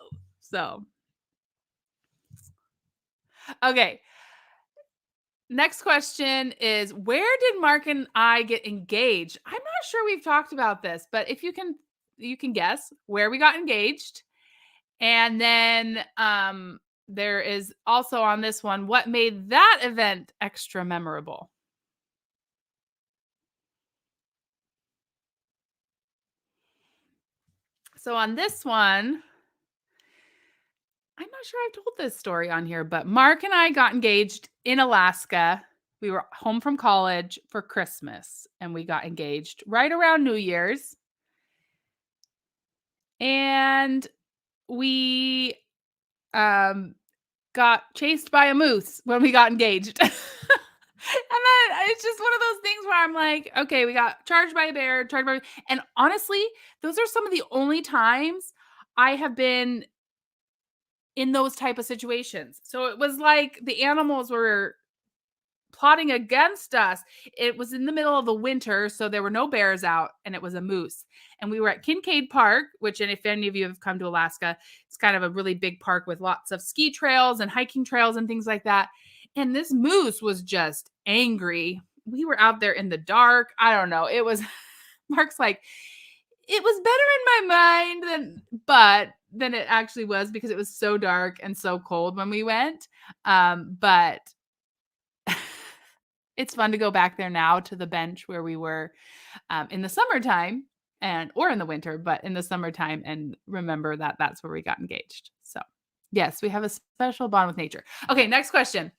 so. Okay. Next question is, where did Mark and I get engaged? I'm not sure we've talked about this, but if you can guess where we got engaged. And then there is also on this one, what made that event extra memorable? So on this one, I'm not sure I've told this story on here, but Mark and I got engaged in Alaska. We were home from college for Christmas and we got engaged right around New Year's. And we got chased by a moose when we got engaged. And then it's just one of those things where I'm like, okay, we got charged by a bear, and honestly, those are some of the only times I have been in those type of situations. So it was like the animals were plotting against us. It was in the middle of the winter, so there were no bears out, and it was a moose. And we were at Kincaid Park, which, and if any of you have come to Alaska, it's kind of a really big park with lots of ski trails and hiking trails and things like that. And this moose was just angry. We were out there in the dark. I don't know. It was Mark's like, it was better in my mind than it actually was, because it was so dark and so cold when we went. But it's fun to go back there now to the bench where we were in the summertime or in the winter, but in the summertime, and remember that that's where we got engaged. So yes, we have a special bond with nature. Okay, next question.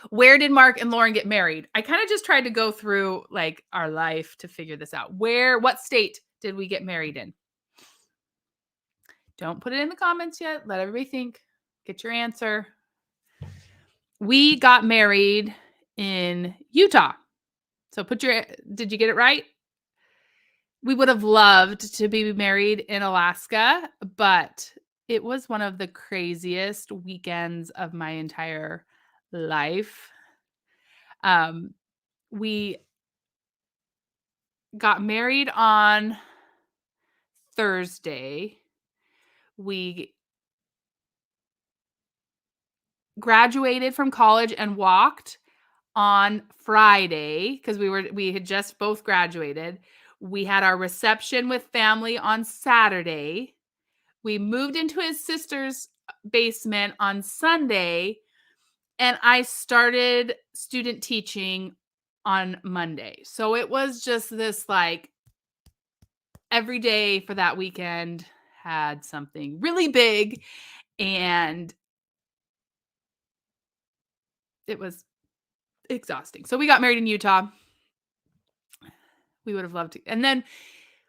Where did Mark and Lauren get married? I kind of just tried to go through like our life to figure this out. What state did we get married in? Don't put it in the comments yet. Let everybody think. Get your answer. We got married in Utah. So did you get it right? We would have loved to be married in Alaska, but it was one of the craziest weekends of my entire life. We got married on Thursday. We graduated from college and walked on Friday because we had just both graduated. We had our reception with family on Saturday. We moved into his sister's basement on Sunday, and I started student teaching on Monday. So it was just this like every day for that weekend had something really big, and it was exhausting. So we got married in Utah. We would have loved to. And then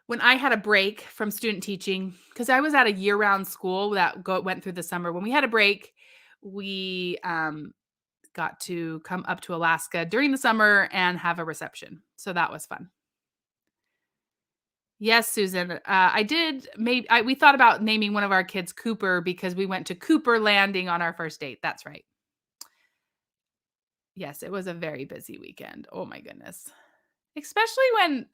when I had a break from student teaching, because I was at a year-round school that went through the summer, when we had a break, we got to come up to Alaska during the summer and have a reception. So that was fun. Yes, Susan. We thought about naming one of our kids Cooper because we went to Cooper Landing on our first date. That's right. Yes, it was a very busy weekend. Oh my goodness. Especially when,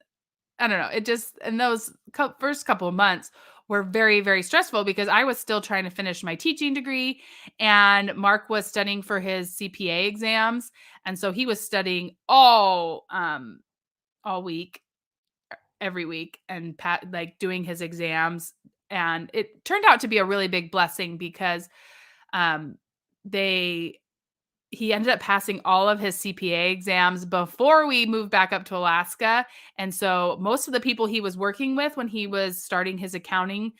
I don't know, it just, and those first couple of months were very, very stressful because I was still trying to finish my teaching degree, and Mark was studying for his CPA exams. And so he was studying all week, every week, and like doing his exams. And it turned out to be a really big blessing because um, he ended up passing all of his CPA exams before we moved back up to Alaska. And so most of the people he was working with when he was starting his accounting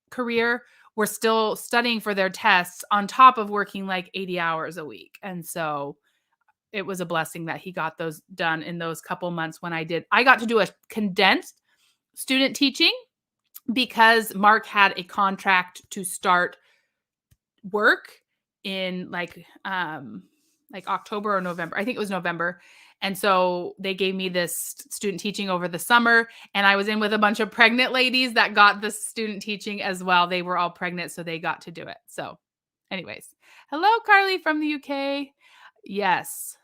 career were still studying for their tests on top of working like 80 hours a week. And so it was a blessing that he got those done in those couple months when I got to do a condensed student teaching because Mark had a contract to start work in like October or November. I think it was November. And so they gave me this student teaching over the summer, and I was in with a bunch of pregnant ladies that got the student teaching as well. They were all pregnant, so they got to do it. So anyways, hello, Carly from the UK. Yes.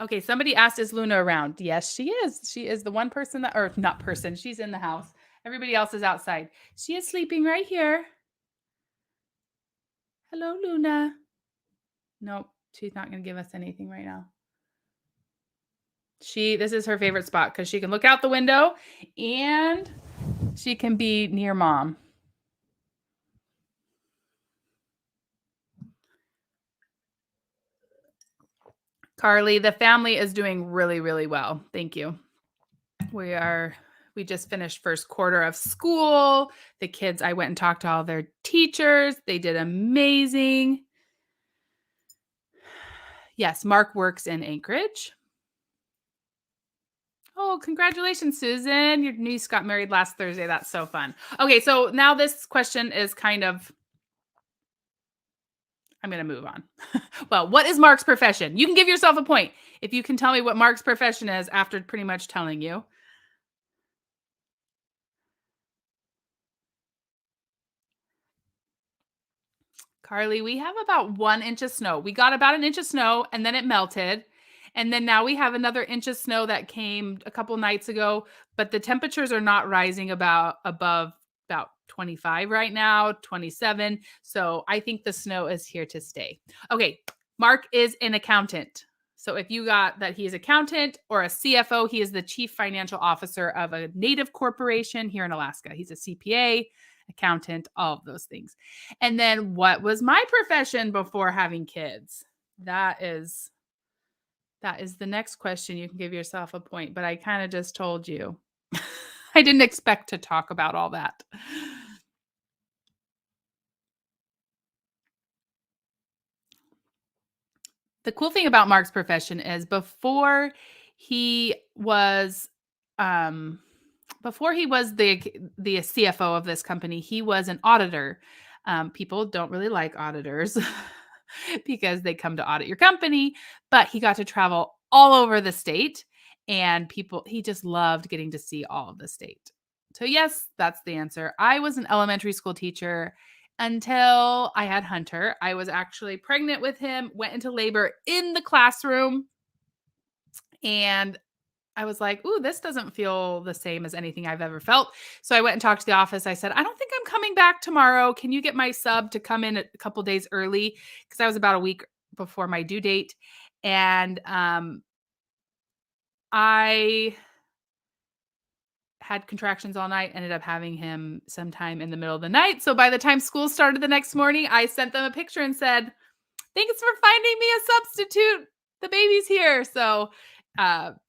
Okay, somebody asked, is Luna around? Yes, she is. She is the one person that, or not person, she's in the house. Everybody else is outside. She is sleeping right here. Hello, Luna. Nope, she's not going to give us anything right now. This is her favorite spot because she can look out the window and she can be near mom. Carly, the family is doing really, really well. Thank you. We just finished first quarter of school. The kids, I went and talked to all their teachers. They did amazing. Yes, Mark works in Anchorage. Oh, congratulations, Susan. Your niece got married last Thursday. That's so fun. Okay, so now this question is kind of, I'm going to move on. Well, what is Mark's profession? You can give yourself a point if you can tell me what Mark's profession is after pretty much telling you. Carly, we have about 1 inch of snow. We got about an inch of snow and then it melted. And then now we have another inch of snow that came a couple nights ago, but the temperatures are not rising above about 25 right now, 27. So I think the snow is here to stay. Okay, Mark is an accountant. So if you got that he is accountant or a CFO, he is the chief financial officer of a native corporation here in Alaska. He's a CPA, accountant, all of those things. And then what was my profession before having kids? That is the next question. You can give yourself a point, but I kind of just told you. I didn't expect to talk about all that. The cool thing about Mark's profession is he was um before he was the CFO of this company, he was an auditor. People don't really like auditors because they come to audit your company, but he got to travel all over the state and he just loved getting to see all of the state. So yes, that's the answer. I was an elementary school teacher until I had Hunter. I was actually pregnant with him, went into labor in the classroom, and I was like, "Ooh, this doesn't feel the same as anything I've ever felt." So I went and talked to the office. I said, "I don't think I'm coming back tomorrow. Can you get my sub to come in a couple days early?" Because I was about a week before my due date. And I had contractions all night, ended up having him sometime in the middle of the night. So by the time school started the next morning, I sent them a picture and said, "Thanks for finding me a substitute. The baby's here." So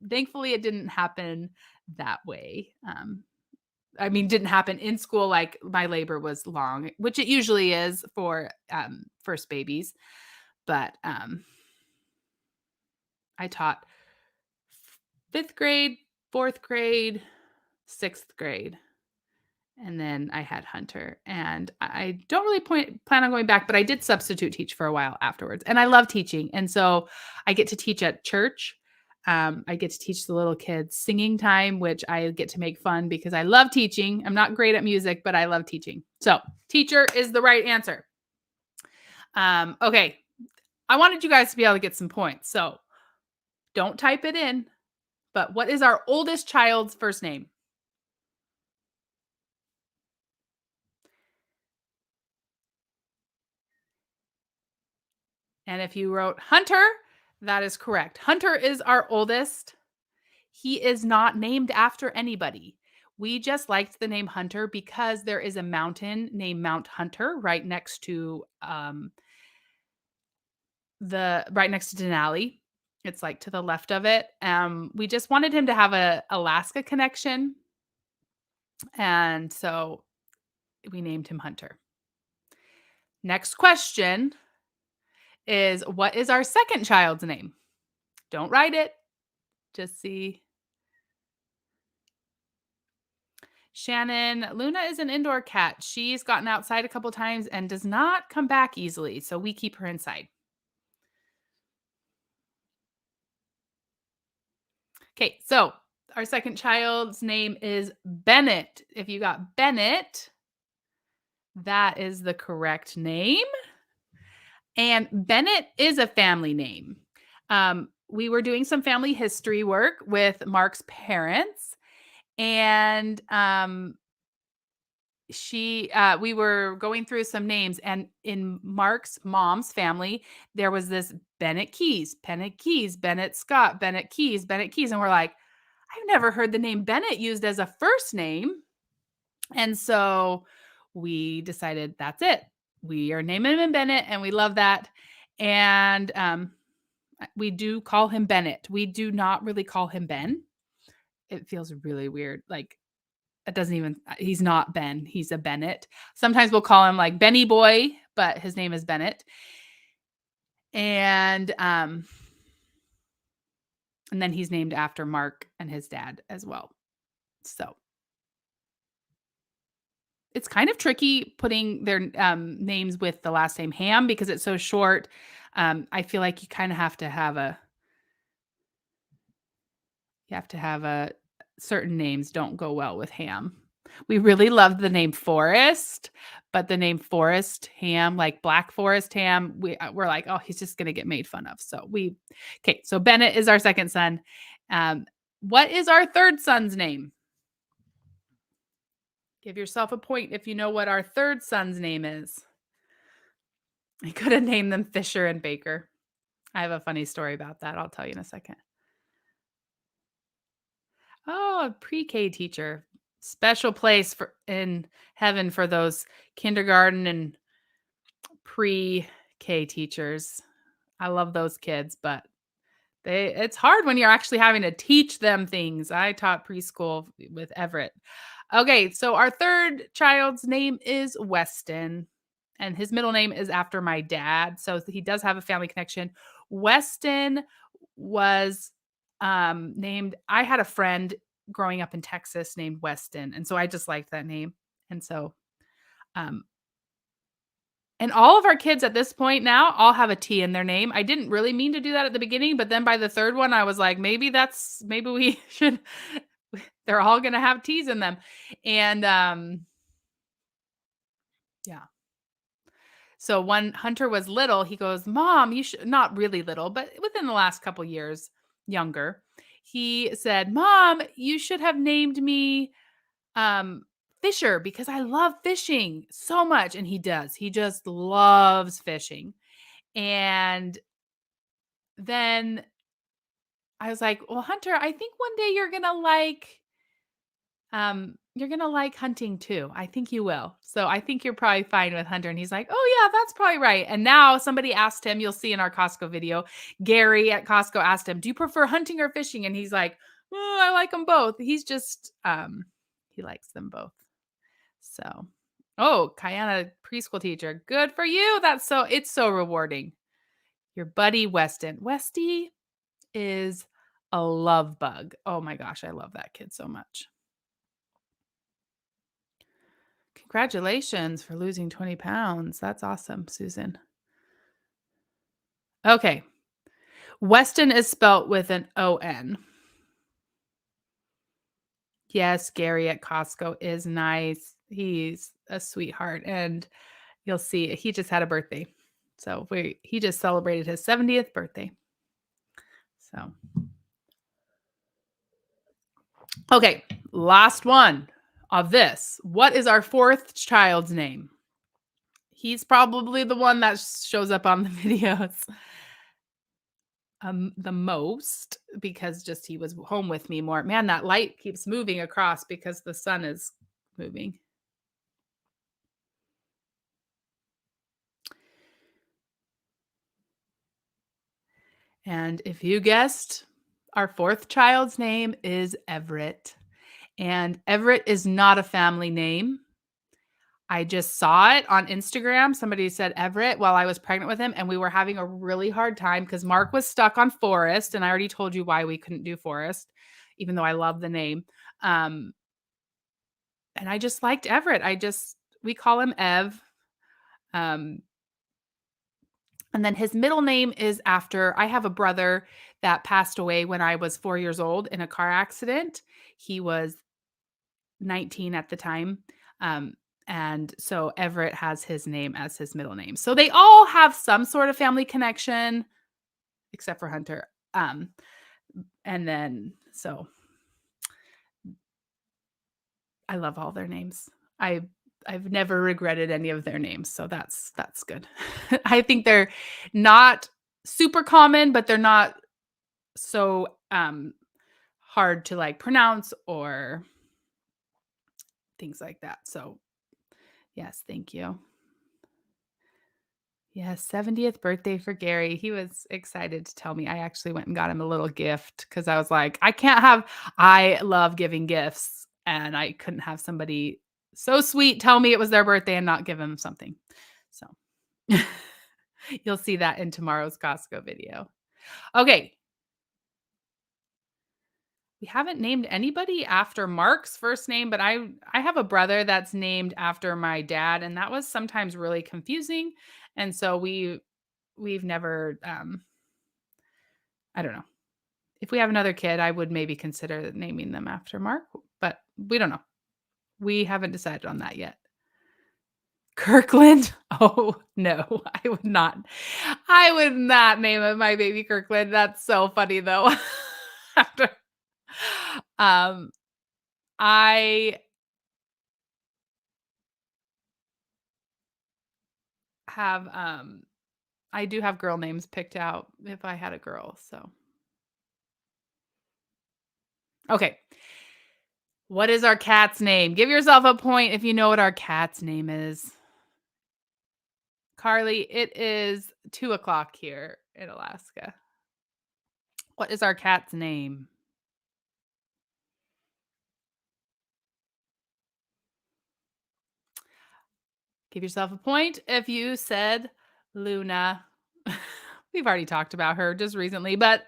thankfully, it didn't happen that way. I mean, didn't happen in school. Like my labor was long, which it usually is for first babies. But I taught fifth grade, fourth grade, sixth grade. And then I had Hunter, and I don't really plan on going back, but I did substitute teach for a while afterwards. And I love teaching. And so I get to teach at church. I get to teach the little kids singing time, which I get to make fun because I love teaching. I'm not great at music, but I love teaching. So teacher is the right answer. Okay. I wanted you guys to be able to get some points. So don't type it in, but what is our oldest child's first name? And if you wrote Hunter, that is correct. Hunter is our oldest. He is not named after anybody. We just liked the name Hunter because there is a mountain named Mount Hunter right next to Denali. It's like to the left of it. We just wanted him to have a Alaska connection, and so we named him Hunter. Next question is, what is our second child's name? Don't write it. Just see. Shannon, Luna is an indoor cat. She's gotten outside a couple times and does not come back easily, so we keep her inside. Okay, so our second child's name is Bennett. If you got Bennett, that is the correct name. And Bennett is a family name. We were doing some family history work with Mark's parents, and we were going through some names, and in Mark's mom's family, there was this Bennett Keys, Bennett Scott, Bennett Keys, and we're like, I've never heard the name Bennett used as a first name. And so we decided that's it. We are naming him Bennett, and we love that. And we do call him Bennett. We do not really call him Ben. It feels really weird. Like, it doesn't even, he's not Ben, he's a Bennett. Sometimes we'll call him like Benny Boy, but his name is Bennett. And then he's named after Mark and his dad as well. So It's kind of tricky putting their, names with the last name Ham because it's so short. I feel like you have to have a certain names don't go well with Ham. We really loved the name Forest, but the name Forest Ham, like Black Forest Ham, we're like, "Oh, he's just gonna get made fun of." Okay, so Bennett is our second son. Um, what is our third son's name? Give yourself a point if you know what our third son's name is. I could have named them Fisher and Baker. I have a funny story about that. I'll tell you in a second. Oh, a pre-K teacher. Special place for in heaven for those kindergarten and pre-K teachers. I love those kids, but it's hard when you're actually having to teach them things. I taught preschool with Everett. Okay, so our third child's name is Weston, and his middle name is after my dad, so he does have a family connection. Weston was, named I had a friend growing up in Texas named Weston, and so I just liked that name, and so, um and all of our kids at this point now all have a T in their name. I didn't really mean to do that at the beginning, but then by the third one, I was like, maybe we should they're all gonna have T's in them. And, yeah. So when Hunter was little, he goes, "Mom, you should" not really little, but within the last couple years, younger. He said, "Mom, you should have named me, um, Fisher because I love fishing so much." And he does. He just loves fishing. And then I was like, "Well, Hunter, I think one day you're gonna like hunting too. I think you will. So I think you're probably fine with Hunter." And he's like, "Oh yeah, that's probably right." And now somebody asked him, you'll see in our Costco video, Gary at Costco asked him, "Do you prefer hunting or fishing?" And he's like, "Oh, I like them both." He's just he likes them both. So, oh, Kayana preschool teacher. Good for you. It's so rewarding. Your buddy Weston. Westy is a love bug. Oh my gosh, I love that kid so much. Congratulations for losing 20 pounds. That's awesome, Susan. Okay. Weston is spelt with an O-N. Yes, Gary at Costco is nice. He's a sweetheart, and you'll see he just had a birthday. So he just celebrated his 70th birthday. So, okay, last one of this. What is our fourth child's name? He's probably the one that shows up on the videos the most because just he was home with me more. Man, that light keeps moving across because the sun is moving. And if you guessed, our fourth child's name is Everett. And Everett is not a family name. I just saw it on Instagram. Somebody said Everett while I was pregnant with him, and we were having a really hard time because Mark was stuck on Forest, and I already told you why we couldn't do Forest, even though I love the name. Um, and I just liked Everett. We call him Ev. Um, and then his middle name is after I have a brother that passed away when I was 4 years old in a car accident. He was 19 at the time. Um, and so Everett has his name as his middle name. So they all have some sort of family connection, except for Hunter. And then so I love all their names. I've never regretted any of their names, so that's good. I think they're not super common, but they're not so hard to like pronounce or things like that. So, yes, thank you. Yes, 70th birthday for Gary. He was excited to tell me. I actually went and got him a little gift because I was like, I love giving gifts, and I couldn't have somebody so sweet tell me it was their birthday and not give him something. So you'll see that in tomorrow's Costco video. Okay. We haven't named anybody after Mark's first name, but I have a brother that's named after my dad, and that was sometimes really confusing. And so we've never I don't know. If we have another kid, I would maybe consider naming them after Mark, but we don't know. We haven't decided on that yet. Kirkland? Oh, no, I would not name it my baby Kirkland. That's so funny though. After um, I have, I do have girl names picked out if I had a girl, so. Okay. What is our cat's name? Give yourself a point if you know what our cat's name is. Carly, it is 2 o'clock here in Alaska. What is our cat's name? Give yourself a point if you said Luna. We've already talked about her just recently, but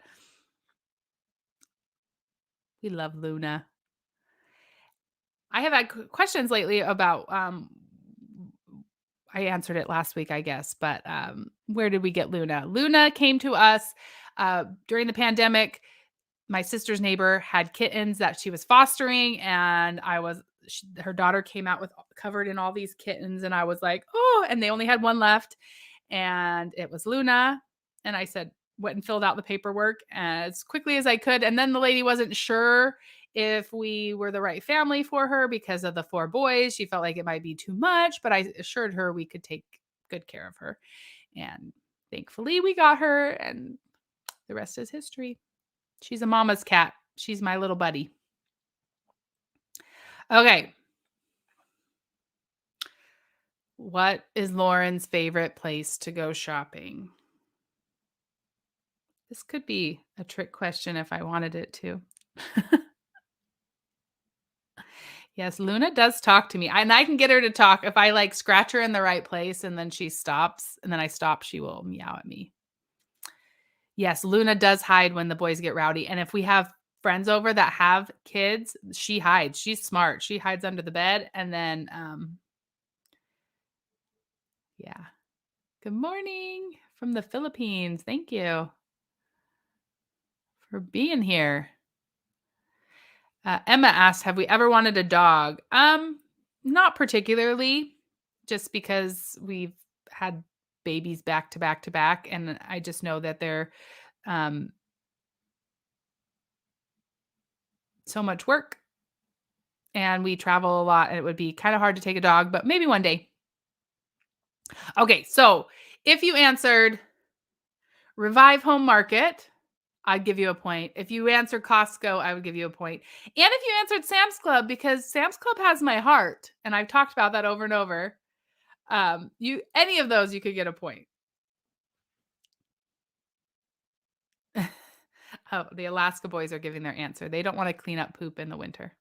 we love Luna. I have had questions lately about I answered it last week, I guess, but where did we get Luna? Luna came to us during the pandemic. My sister's neighbor had kittens that she was fostering, and her daughter came out with covered in all these kittens, and I was like, oh, and they only had one left, and it was Luna. And I said, went and filled out the paperwork as quickly as I could. And then the lady wasn't sure if we were the right family for her because of the 4 boys. She felt like it might be too much, but I assured her we could take good care of her. And thankfully we got her, and the rest is history. She's a mama's cat. She's my little buddy. Okay. What is Lauren's favorite place to go shopping? This could be a trick question if I wanted it to. Yes, Luna does talk to me, and I can get her to talk if I like scratch her in the right place and then she stops, and then I stop, she will meow at me. Yes, Luna does hide when the boys get rowdy, and if we have friends over that have kids, she hides. She's smart. She hides under the bed, and then yeah. Good morning from the Philippines. Thank you for being here. Emma asked, "Have we ever wanted a dog?" Not particularly, just because we've had babies back to back to back, and I just know that they're um, so much work, and we travel a lot, and it would be kind of hard to take a dog, but maybe one day. Okay, so if you answered Revive Home Market, I'd give you a point. If you answered Costco, I would give you a point. And if you answered Sam's Club, because Sam's Club has my heart, and I've talked about that over and over. You any of those, you could get a point. Oh, the Alaska boys are giving their answer. They don't want to clean up poop in the winter.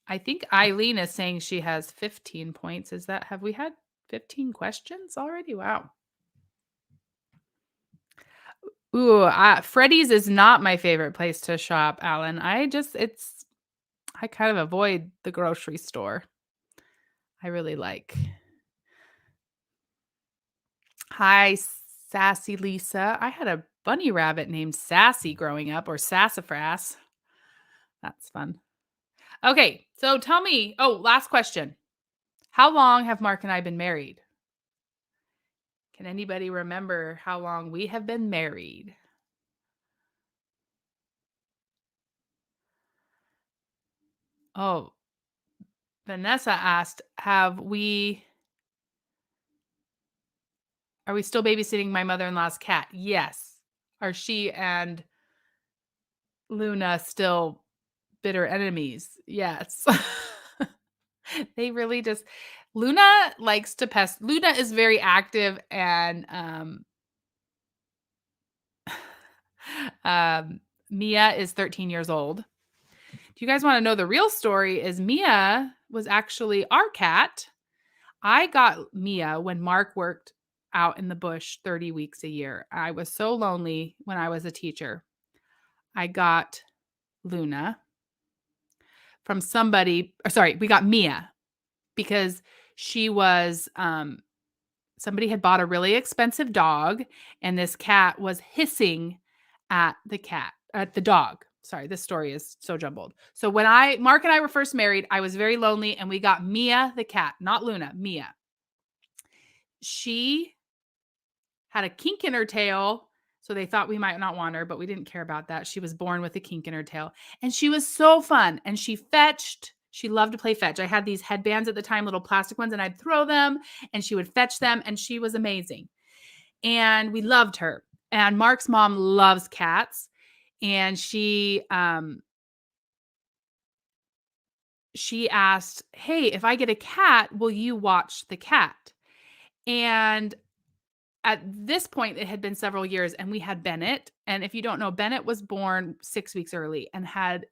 I think Eileen is saying she has 15 points. Have we had 15 questions already? Wow. Ooh, Freddy's is not my favorite place to shop, Alan. I kind of avoid the grocery store. I really like. Hi, Sassy Lisa. I had a bunny rabbit named Sassy growing up, or Sassafras. That's fun. Okay, so tell me. Oh, last question. How long have Mark and I been married? Can anybody remember how long we have been married? Oh, Vanessa asked, are we still babysitting my mother-in-law's cat? Yes. Are she and Luna still bitter enemies? Yes. They really just Luna likes to pest. Luna is very active, and Mia is 13 years old. Do you guys want to know the real story? Is Mia was actually our cat. I got Mia when Mark worked out in the bush 30 weeks a year. I was so lonely when I was a teacher. I got Luna from somebody, or sorry, we got Mia because she was somebody had bought a really expensive dog and this cat was hissing at the dog. Sorry, this story is so jumbled. So when Mark and I were first married, I was very lonely and we got Mia the cat, not Luna, Mia. She had a kink in her tail, so they thought we might not want her, but we didn't care about that. She was born with a kink in her tail, and she was so fun, and she fetched. She loved to play fetch. I had these headbands at the time, little plastic ones, and I'd throw them, and she would fetch them, and she was amazing. And we loved her. And Mark's mom loves cats, and she asked, "Hey, if I get a cat, will you watch the cat?" And at this point, it had been several years and we had Bennett. And if you don't know, Bennett was born 6 weeks early and had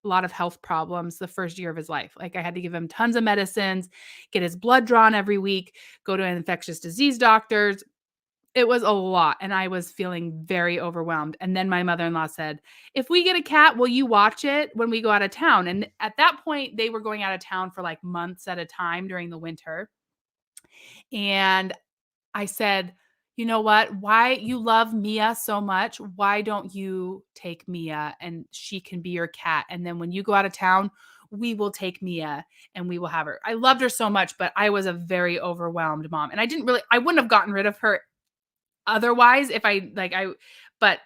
a lot of health problems the first year of his life. Like I had to give him tons of medicines, get his blood drawn every week, go to an infectious disease doctors. It was a lot. And I was feeling very overwhelmed. And then my mother-in-law said, "If we get a cat, will you watch it when we go out of town?" And at that point, they were going out of town for like months at a time during the winter. And I said, "You know what? Why you love Mia so much? Why don't you take Mia and she can be your cat? And then when you go out of town, we will take Mia and we will have her." I loved her so much, but I was a very overwhelmed mom. And I wouldn't have gotten rid of her otherwise if but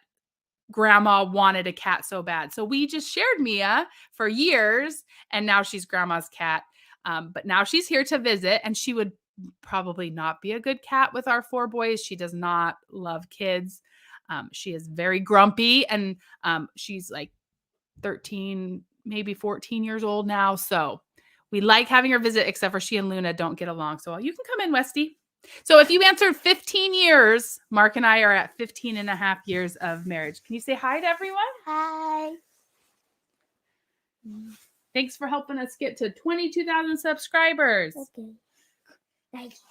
grandma wanted a cat so bad. So we just shared Mia for years and now she's grandma's cat. But now she's here to visit and she would probably not be a good cat with our 4 boys. She does not love kids. She is very grumpy and she's like 13, maybe 14 years old now. So we like having her visit, except for she and Luna don't get along. So you can come in, Westy. So if you answered 15 years, Mark and I are at 15 and a half years of marriage. Can you say hi to everyone? Hi. Thanks for helping us get to 22,000 subscribers. Okay. Thanks.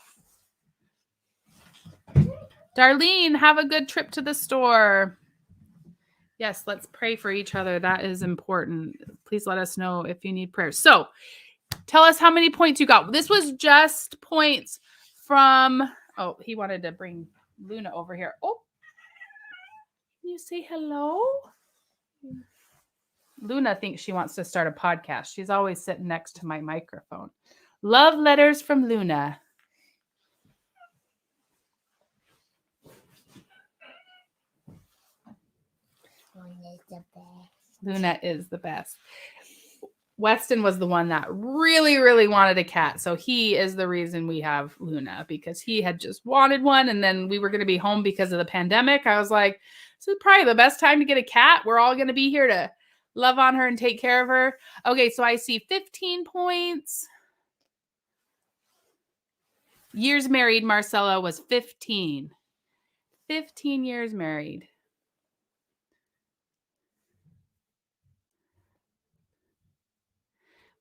Darlene, have a good trip to the store. Yes, let's pray for each other. That is important. Please let us know if you need prayer. So tell us how many points you got. This was just points from, he wanted to bring Luna over here. Oh, can you say hello? Luna thinks she wants to start a podcast. She's always sitting next to my microphone. Love letters from Luna. Luna is the best. Weston was the one that really, really wanted a cat. So he is the reason we have Luna, because he had just wanted one. And then we were going to be home because of the pandemic. I was like, this is probably the best time to get a cat. We're all going to be here to love on her and take care of her. Okay, so I see 15 points. Years married, Marcella was 15. 15 years married.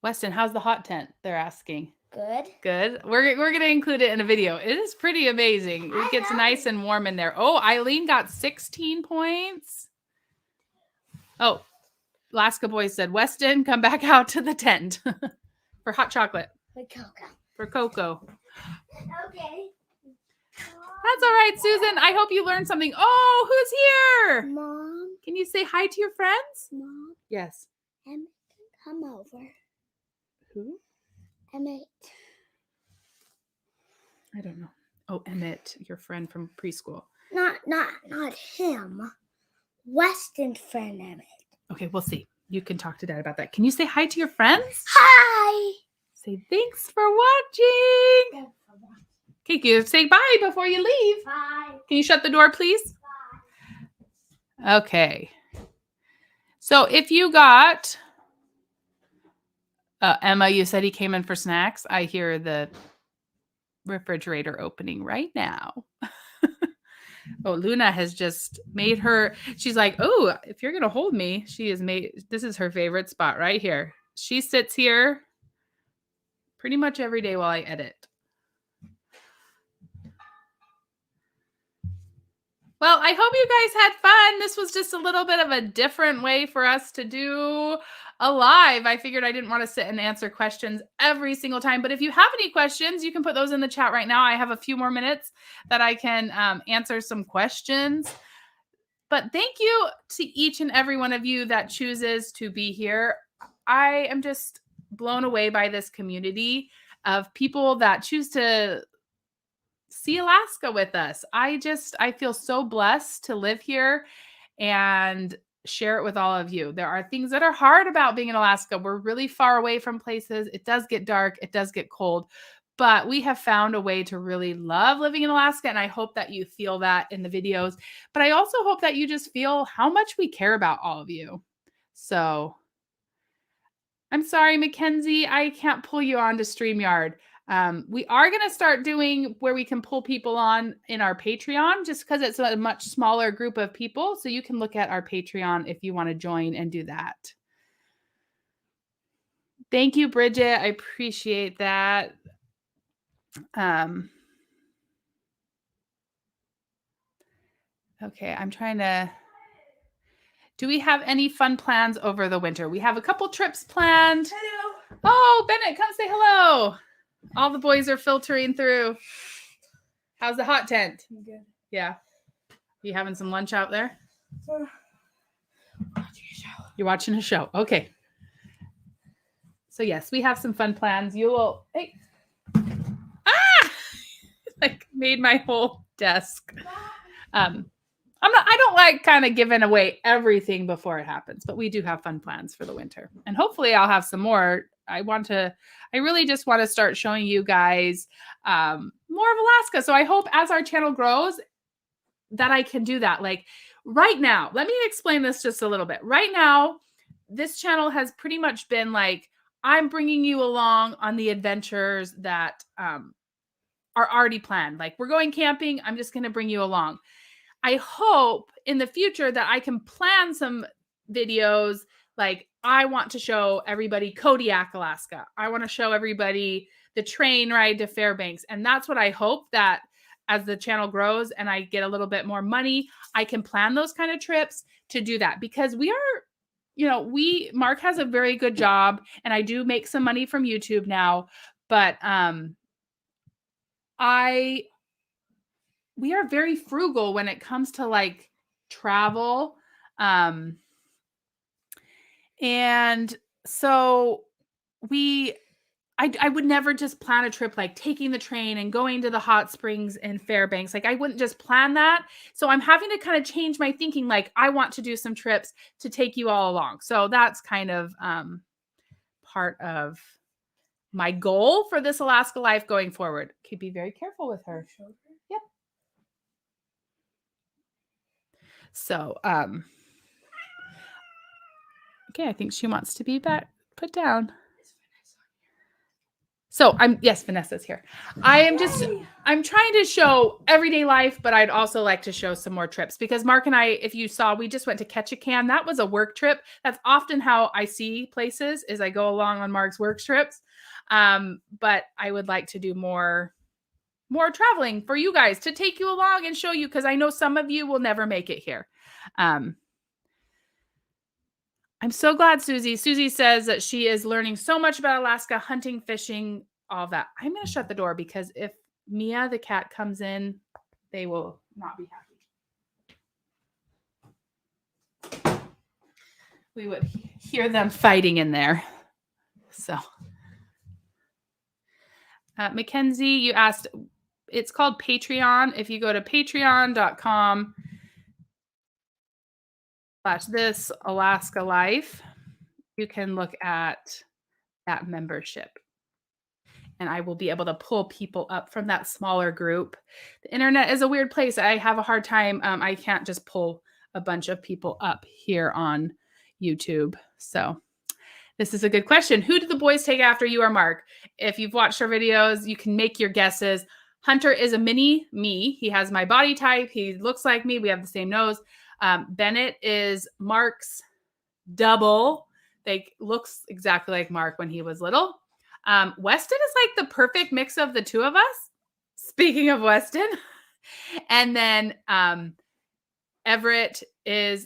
Weston, how's the hot tent? They're asking. Good. Good. We're going to include it in a video. It is pretty amazing. It gets nice and warm in there. Oh, Eileen got 16 points. Oh, Alaska Boy said, "Weston, come back out to the tent for hot chocolate." For Coco. For Coco. Okay. That's all right, Susan. I hope you learned something. Oh, who's here? Mom. Can you say hi to your friends? Mom. Yes. Emmett, come over. Who? Emmett. I don't know. Oh, Emmett, your friend from preschool. Not him. Weston's friend Emmett. Okay, we'll see. You can talk to Dad about that. Can you say hi to your friends? Hi. Say thanks for watching. Okay, can you say bye before you leave? Bye. Can you shut the door, please? Bye. Okay. So if you got... Emma, you said he came in for snacks. I hear the refrigerator opening right now. Oh, Luna has just made her, she's like, "Oh, if you're going to hold me," she has made, this is her favorite spot right here. She sits here pretty much every day while I edit. Well, I hope you guys had fun. This was just a little bit of a different way for us to do a live. I figured I didn't want to sit and answer questions every single time. But if you have any questions, you can put those in the chat right now. I have a few more minutes that I can answer some questions. But thank you to each and every one of you that chooses to be here. I am just blown away by this community of people that choose to see Alaska with us. I feel so blessed to live here and share it with all of you. There are things that are hard about being in Alaska. We're really far away from places. It does get dark, it does get cold, but we have found a way to really love living in Alaska. And I hope that you feel that in the videos. But I also hope that you just feel how much we care about all of you. So I'm sorry, Mackenzie, I can't pull you on to StreamYard. We are going to start doing where we can pull people on in our Patreon just because it's a much smaller group of people. So you can look at our Patreon if you want to join and do that. Thank you, Bridget. I appreciate that. Okay, I'm trying to... Do we have any fun plans over the winter? We have a couple trips planned. Hello. Oh, Bennett, come say hello. All the boys are filtering through. How's the hot tent? Good. Yeah. You having some lunch out there? Watching a show. You're watching a show. Okay. So yes, we have some fun plans. You will... Hey. Ah! Like made my whole desk. I don't like kind of giving away everything before it happens, but we do have fun plans for the winter. And hopefully I'll have some more. I really just want to start showing you guys more of Alaska. So I hope as our channel grows that I can do that. Like right now, let me explain this just a little bit. Right now, this channel has pretty much been like, I'm bringing you along on the adventures that are already planned. Like we're going camping. I'm just going to bring you along. I hope in the future that I can plan some videos. Like I want to show everybody Kodiak, Alaska. I want to show everybody the train ride to Fairbanks. And that's what I hope, that as the channel grows and I get a little bit more money, I can plan those kind of trips to do that, because we are, Mark has a very good job and I do make some money from YouTube now, but we are very frugal when it comes to like travel. And so I would never just plan a trip like taking the train and going to the hot springs in Fairbanks. Like I wouldn't just plan that. So I'm having to kind of change my thinking. Like I want to do some trips to take you all along. So that's kind of part of my goal for this Alaska life going forward. Okay, be very careful with her. Yep. So, okay, I think she wants to be put down. So yes, Vanessa's here. I'm trying to show everyday life, but I'd also like to show some more trips, because Mark and I, if you saw, we just went to Ketchikan. That was a work trip. That's often how I see places, is I go along on Mark's work trips. But I would like to do more traveling for you guys, to take you along and show you, because I know some of you will never make it here. I'm so glad, Susie. Susie says that she is learning so much about Alaska, hunting, fishing, all that. I'm going to shut the door, because if Mia, the cat, comes in, they will not be happy. We would hear them fighting in there. So, Mackenzie, you asked, it's called Patreon. If you go to patreon.com/this Alaska life, you can look at that membership. And I will be able to pull people up from that smaller group. The internet is a weird place. I have a hard time. I can't just pull a bunch of people up here on YouTube. So this is a good question. Who do the boys take after, you or Mark? If you've watched our videos, you can make your guesses. Hunter is a mini me. He has my body type. He looks like me. We have the same nose. Bennett is Mark's double. They looks exactly like Mark when he was little. Weston is like the perfect mix of the two of us. Speaking of Weston. And then Everett I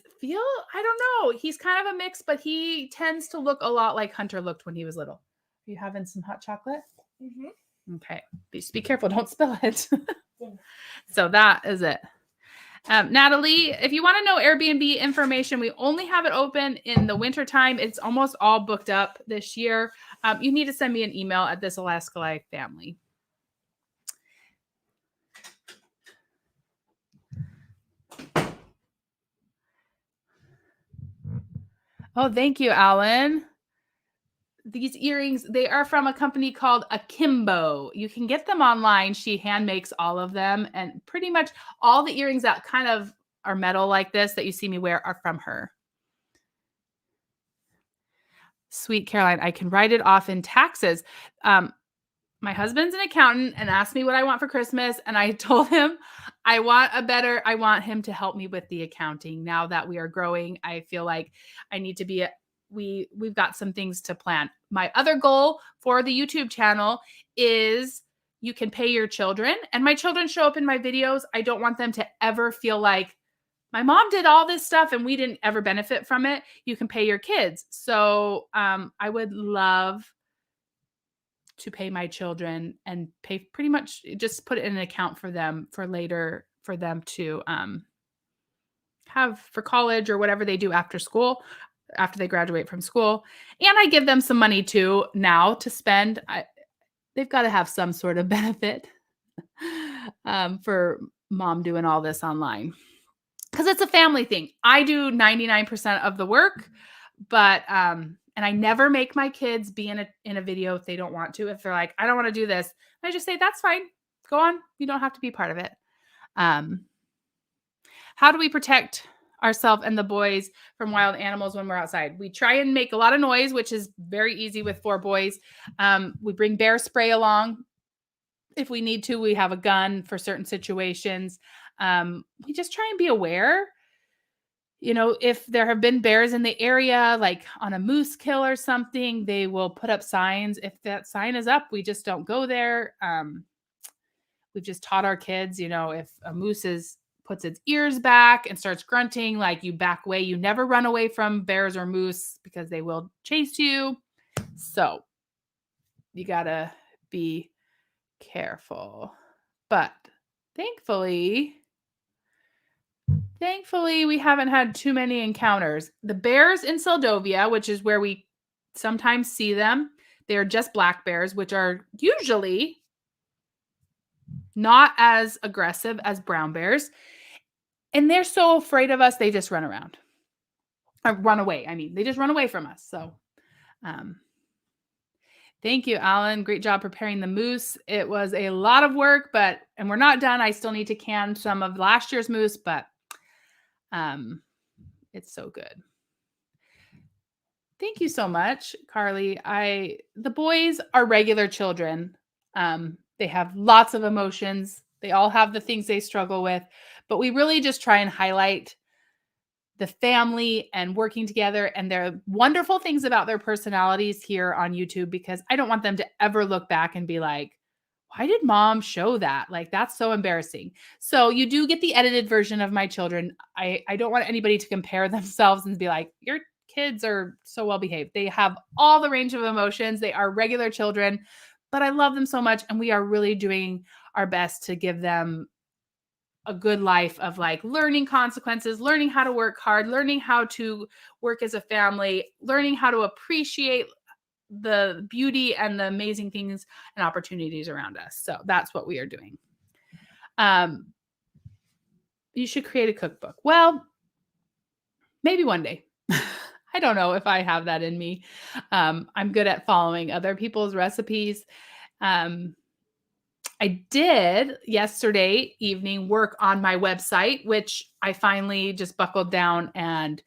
don't know. He's kind of a mix, but he tends to look a lot like Hunter looked when he was little. Are you having some hot chocolate? Mm-hmm. Okay. Just be careful. Don't spill it. Yeah. So that is it. Natalie, if you want to know Airbnb information, we only have it open in the wintertime. It's almost all booked up this year. You need to send me an email at This Alaska Life Family. Oh, thank you, Alan. These earrings, they are from a company called Akimbo. You can get them online. She hand makes all of them. And pretty much all the earrings that kind of are metal like this that you see me wear are from her. Sweet Caroline, I can write it off in taxes. My husband's an accountant and asked me what I want for Christmas. And I told him I want him to help me with the accounting. Now that we are growing, I feel like I need to be we've got some things to plan. My other goal for the YouTube channel is you can pay your children, and my children show up in my videos. I don't want them to ever feel like my mom did all this stuff and we didn't ever benefit from it. You can pay your kids. So I would love to pay my children and pay pretty much just put it in an account for them for later for them to have for college or whatever they do after school, after they graduate from school. And I give them some money too now to spend. They've got to have some sort of benefit for mom doing all this online. Because it's a family thing. I do 99% of the work, but and I never make my kids be in a video if they don't want to. If they're like, I don't want to do this, I just say, that's fine. Go on. You don't have to be part of it. How do we protect ourselves and the boys from wild animals when we're outside? We try and make a lot of noise, which is very easy with 4 boys. We bring bear spray along. If we need to, we have a gun for certain situations. We just try and be aware. You know, if there have been bears in the area, like on a moose kill or something, they will put up signs. If that sign is up, we just don't go there. We've just taught our kids, you know, if a moose puts its ears back and starts grunting, like you back away. You never run away from bears or moose because they will chase you. So you gotta be careful. But thankfully, we haven't had too many encounters. The bears in Seldovia, which is where we sometimes see them, they're just black bears, which are usually not as aggressive as brown bears. And they're so afraid of us, they just run around. Or run away. I mean, they just run away from us. So, thank you, Alan. Great job preparing the moose. It was a lot of work, and we're not done. I still need to can some of last year's moose, but it's so good. Thank you so much, Carly. The boys are regular children. They have lots of emotions. They all have the things they struggle with, but we really just try and highlight the family and working together and their wonderful things about their personalities here on YouTube, because I don't want them to ever look back and be like, why did mom show that? Like, that's so embarrassing. So you do get the edited version of my children. I don't want anybody to compare themselves and be like, your kids are so well behaved. They have all the range of emotions. They are regular children, but I love them so much. And we are really doing our best to give them a good life of like learning consequences, learning how to work hard, learning how to work as a family, learning how to appreciate the beauty and the amazing things and opportunities around us. So that's what we are doing. You should create a cookbook. Well, maybe one day. I don't know if I have that in me. I'm good at following other people's recipes. I did yesterday evening work on my website, which I finally just buckled down and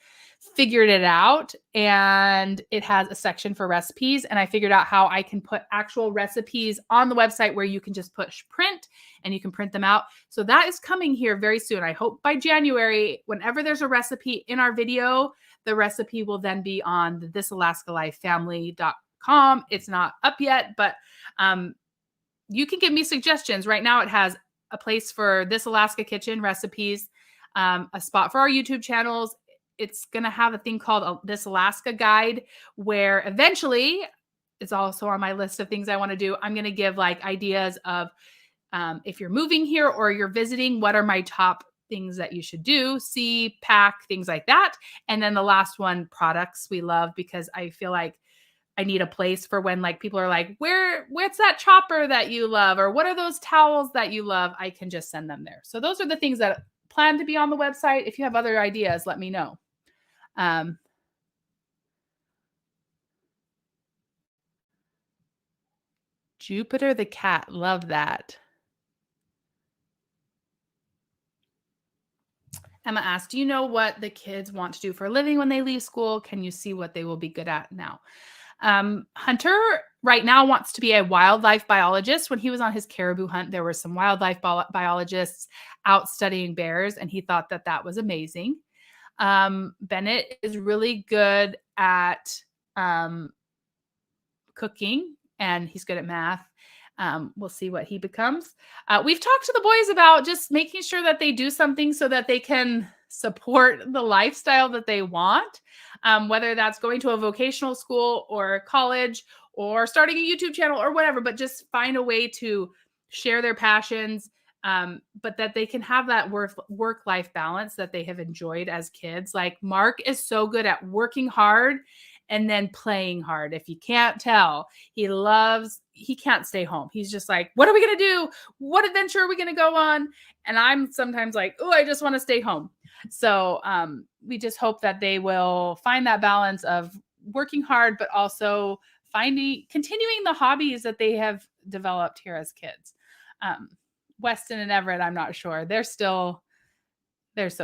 figured it out. And it has a section for recipes. And I figured out how I can put actual recipes on the website where you can just push print and you can print them out. So that is coming here very soon. I hope by January, whenever there's a recipe in our video, the recipe will then be on the thisalaskalife.com. It's not up yet, but you can give me suggestions. Right now it has a place for This Alaska Kitchen recipes. a spot for our YouTube channels. It's going to have a thing called this Alaska guide, where eventually it's also on my list of things I want to do. I'm going to give like ideas of if you're moving here or you're visiting, what are my top things that you should do, see, pack, things like that. And then the last one, products we love, because I feel like I need a place for when like people are like, what's that chopper that you love? Or what are those towels that you love? I can just send them there. So those are the things that plan to be on the website. If you have other ideas, let me know. Jupiter the cat. Love that. Emma asked, do you know what the kids want to do for a living when they leave school? Can you see what they will be good at now? Hunter right now wants to be a wildlife biologist. When he was on his caribou hunt, there were some wildlife biologists out studying bears, and he thought that that was amazing. Bennett is really good at cooking, and he's good at math. We'll see what he becomes. We've talked to the boys about just making sure that they do something so that they can support the lifestyle that they want, whether that's going to a vocational school or college or starting a YouTube channel or whatever, but just find a way to share their passions, but that they can have that work-life balance that they have enjoyed as kids. Like Mark is so good at working hard and then playing hard. If you can't tell, he can't stay home. He's just like, what are we going to do? What adventure are we going to go on? And I'm sometimes like, oh, I just want to stay home. So we just hope that they will find that balance of working hard, but also continuing the hobbies that they have developed here as kids. Weston and Everett, I'm not sure. They're so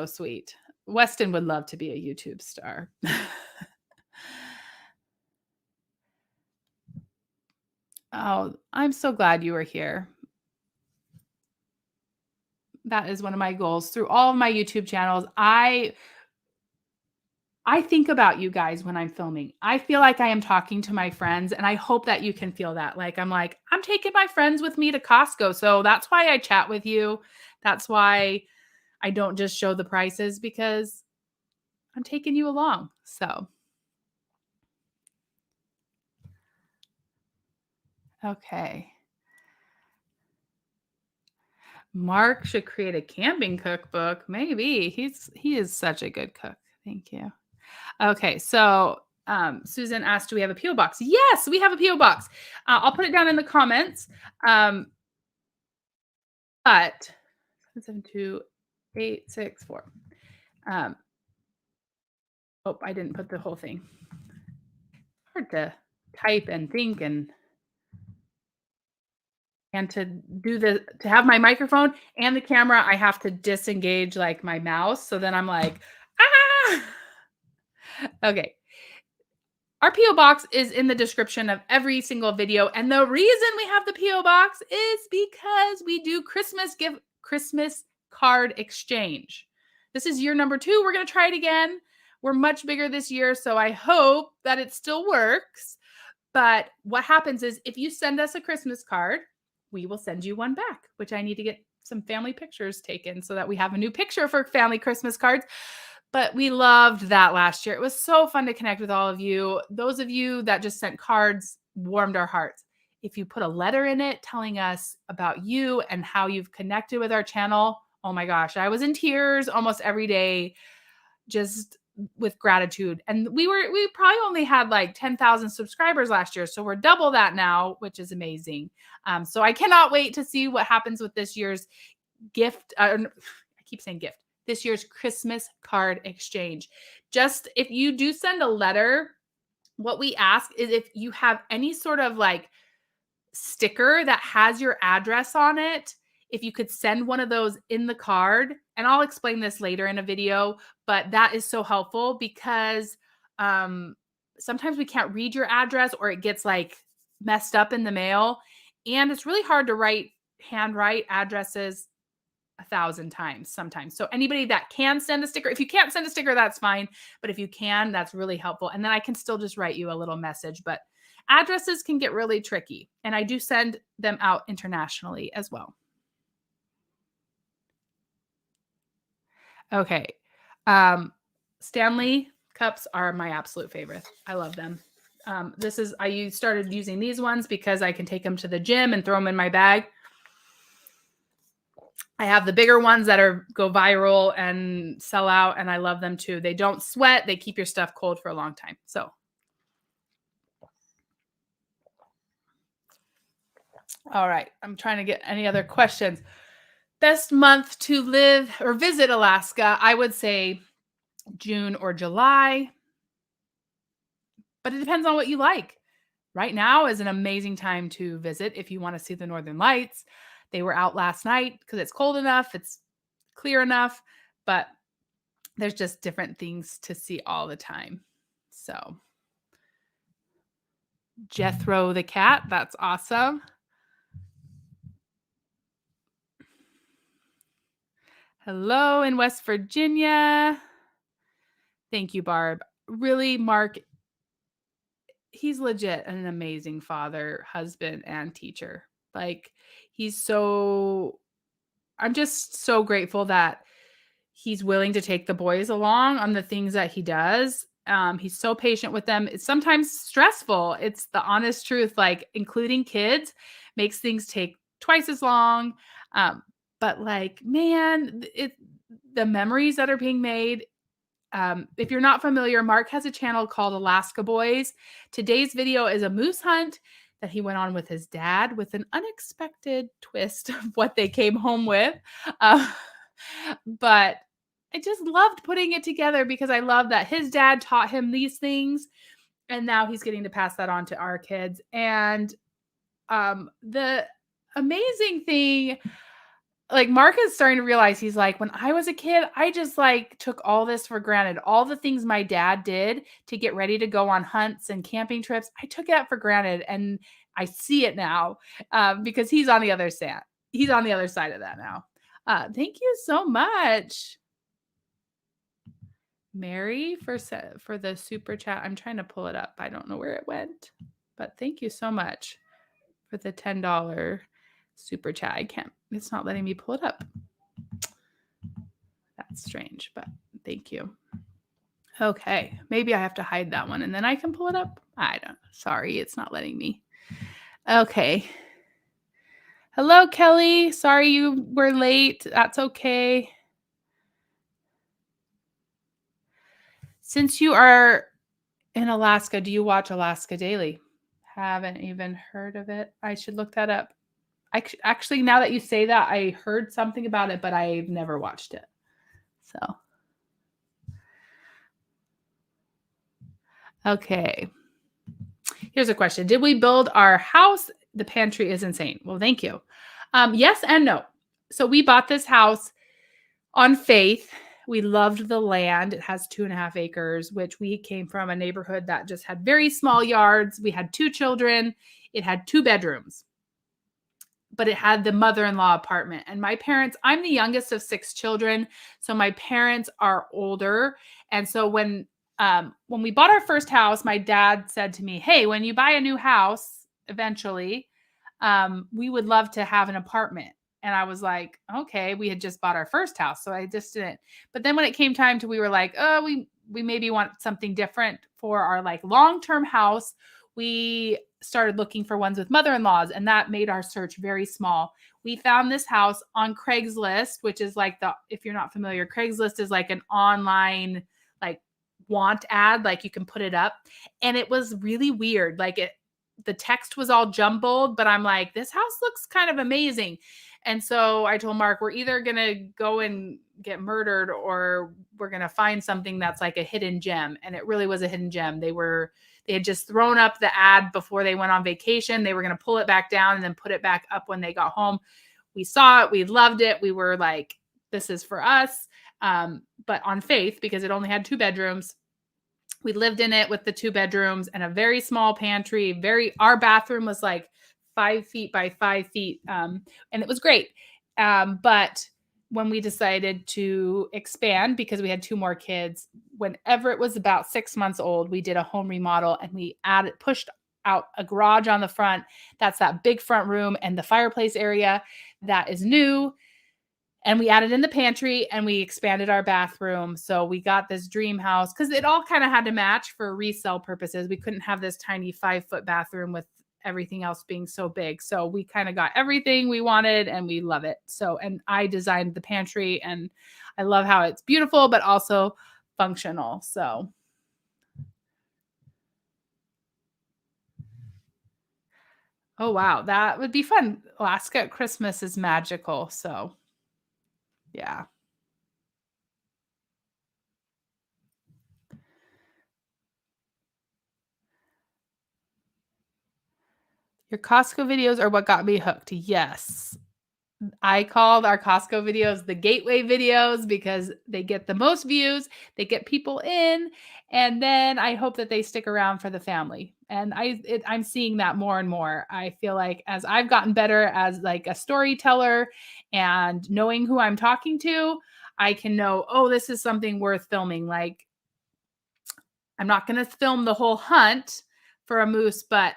sweet. Weston would love to be a YouTube star. Oh, I'm so glad you were here. That is one of my goals through all of my YouTube channels. I think about you guys when I'm filming. I feel like I am talking to my friends, and I hope that you can feel that. Like I'm taking my friends with me to Costco. So that's why I chat with you. That's why I don't just show the prices, because I'm taking you along. So okay. Mark should create a camping cookbook. Maybe. He is such a good cook. Thank you. Okay, so Susan asked, do we have a P.O. box? Yes, we have a P.O. box. I'll put it down in the comments. But 772-864. Oh, I didn't put the whole thing. Hard to type and think and to have my microphone and the camera, I have to disengage like my mouse. So then I'm like, ah. Okay. Our P.O. box is in the description of every single video. And the reason we have the P.O. box is because we do Christmas card exchange. This is year number 2. We're going to try it again. We're much bigger this year, so I hope that it still works. But what happens is if you send us a Christmas card, we will send you one back, which I need to get some family pictures taken so that we have a new picture for family Christmas cards. But we loved that last year. It was so fun to connect with all of you. Those of you that just sent cards warmed our hearts. If you put a letter in it telling us about you and how you've connected with our channel, oh my gosh, I was in tears almost every day, just with gratitude. And we probably only had like 10,000 subscribers last year. So we're double that now, which is amazing. So I cannot wait to see what happens with this year's gift. I keep saying gift. This year's Christmas card exchange. Just if you do send a letter, what we ask is if you have any sort of like sticker that has your address on it, if you could send one of those in the card. And I'll explain this later in a video, but that is so helpful because sometimes we can't read your address or it gets like messed up in the mail. And it's really hard to handwrite addresses 1,000 times sometimes. So anybody that can send a sticker, if you can't send a sticker, that's fine. But if you can, that's really helpful. And then I can still just write you a little message, but addresses can get really tricky. And I do send them out internationally as well. Okay. Stanley cups are my absolute favorite. I love them. I started using these ones because I can take them to the gym and throw them in my bag. I have the bigger ones that go viral and sell out, and I love them too. They don't sweat. They keep your stuff cold for a long time. So, all right. I'm trying to get any other questions. Best month to live or visit Alaska, I would say June or July, but it depends on what you like. Right now is an amazing time to visit if you want to see the Northern Lights. They were out last night because it's cold enough, it's clear enough, but there's just different things to see all the time. So, Jethro the cat, that's awesome. Hello in West Virginia. Thank you, Barb. Really, Mark, he's legit an amazing father, husband, and teacher. Like, I'm just so grateful that he's willing to take the boys along on the things that he does. He's so patient with them. It's sometimes stressful. It's the honest truth. Like, including kids makes things take twice as long. But like, man, the memories that are being made. If you're not familiar, Mark has a channel called Alaska Boys. Today's video is a moose hunt that he went on with his dad with an unexpected twist of what they came home with. But I just loved putting it together because I love that his dad taught him these things, and now he's getting to pass that on to our kids. And the amazing thing, like, Mark is starting to realize, he's like, when I was a kid, I just like took all this for granted. All the things my dad did to get ready to go on hunts and camping trips, I took that for granted. And I see it now because he's on the other side. He's on the other side of that now. Thank you so much, Mary, for the super chat. I'm trying to pull it up. I don't know where it went, but thank you so much for the $10 super chat. It's not letting me pull it up. That's strange, but thank you. Okay, maybe I have to hide that one and then I can pull it up. I don't know. Sorry, it's not letting me. Okay. Hello, Kelly. Sorry you were late. That's okay. Since you are in Alaska, do you watch Alaska Daily? Haven't even heard of it. I should look that up. Actually, now that you say that, I heard something about it, but I've never watched it. So, okay. Here's a question. Did we build our house? The pantry is insane. Well, thank you. Yes and no. So we bought this house on faith. We loved the land. It has 2.5 acres, which we came from a neighborhood that just had very small yards. We had 2 children. It had 2 bedrooms, but it had the mother-in-law apartment. And my parents, I'm the youngest of 6 children, so my parents are older. And so when we bought our first house, my dad said to me, "Hey, when you buy a new house, eventually, we would love to have an apartment." And I was like, okay, we had just bought our first house, so I just didn't. But then when it came time to, we were like, oh, we maybe want something different for our like long-term house. We started looking for ones with mother-in-laws, and that made our search very small. We found this house on Craigslist, which is like if you're not familiar, Craigslist is like an online like want ad, like you can put it up. And it was really weird. Like the text was all jumbled, but I'm like, this house looks kind of amazing. And so I told Mark, we're either going to go and get murdered or we're going to find something that's like a hidden gem. And it really was a hidden gem. They had just thrown up the ad before they went on vacation. They were going to pull it back down and then put it back up when they got home. We saw it. We loved it. We were like, this is for us. But on faith, because it only had 2 bedrooms. We lived in it with the 2 bedrooms and a very small pantry. Our bathroom was like 5 feet by 5 feet. And it was great. But when we decided to expand, because we had 2 more kids, whenever it was about 6 months old, we did a home remodel and we pushed out a garage on the front. That's that big front room and the fireplace area that is new. And we added in the pantry and we expanded our bathroom. So we got this dream house because it all kind of had to match for resale purposes. We couldn't have this tiny 5-foot bathroom with everything else being so big. So we kind of got everything we wanted and we love it. So, and I designed the pantry and I love how it's beautiful, but also functional. So, oh wow, that would be fun. Alaska at Christmas is magical. So, yeah. Your Costco videos are what got me hooked. Yes. I called our Costco videos the gateway videos because they get the most views, they get people in, and then I hope that they stick around for the family. And I'm seeing that more and more. I feel like as I've gotten better as like a storyteller and knowing who I'm talking to, I can know, oh, this is something worth filming. Like I'm not going to film the whole hunt for a moose, but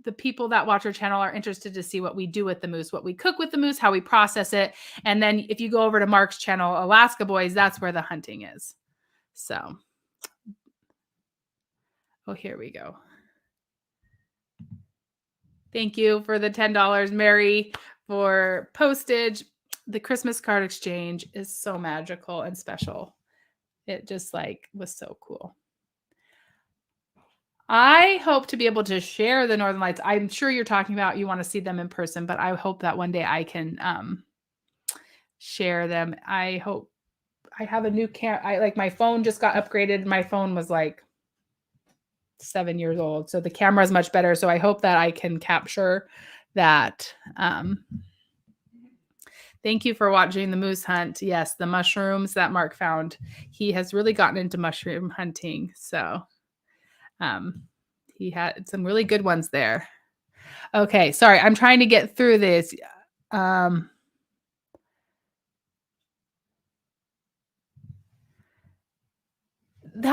the people that watch our channel are interested to see what we do with the moose, what we cook with the moose, how we process it. And then if you go over to Mark's channel, Alaska Boys, that's where the hunting is. So, oh, here we go. Thank you for the $10, Mary, for postage. The Christmas card exchange is so magical and special. It just like was so cool. I hope to be able to share the Northern Lights. I'm sure you're talking about you want to see them in person, but I hope that one day I can share them. I hope I have a new camera. I like my phone just got upgraded. My phone was like 7 years old, so the camera is much better. So I hope that I can capture that. Thank you for watching the moose hunt. Yes, the mushrooms that Mark found. He has really gotten into mushroom hunting. So he had some really good ones there. Okay, sorry. I'm trying to get through this. That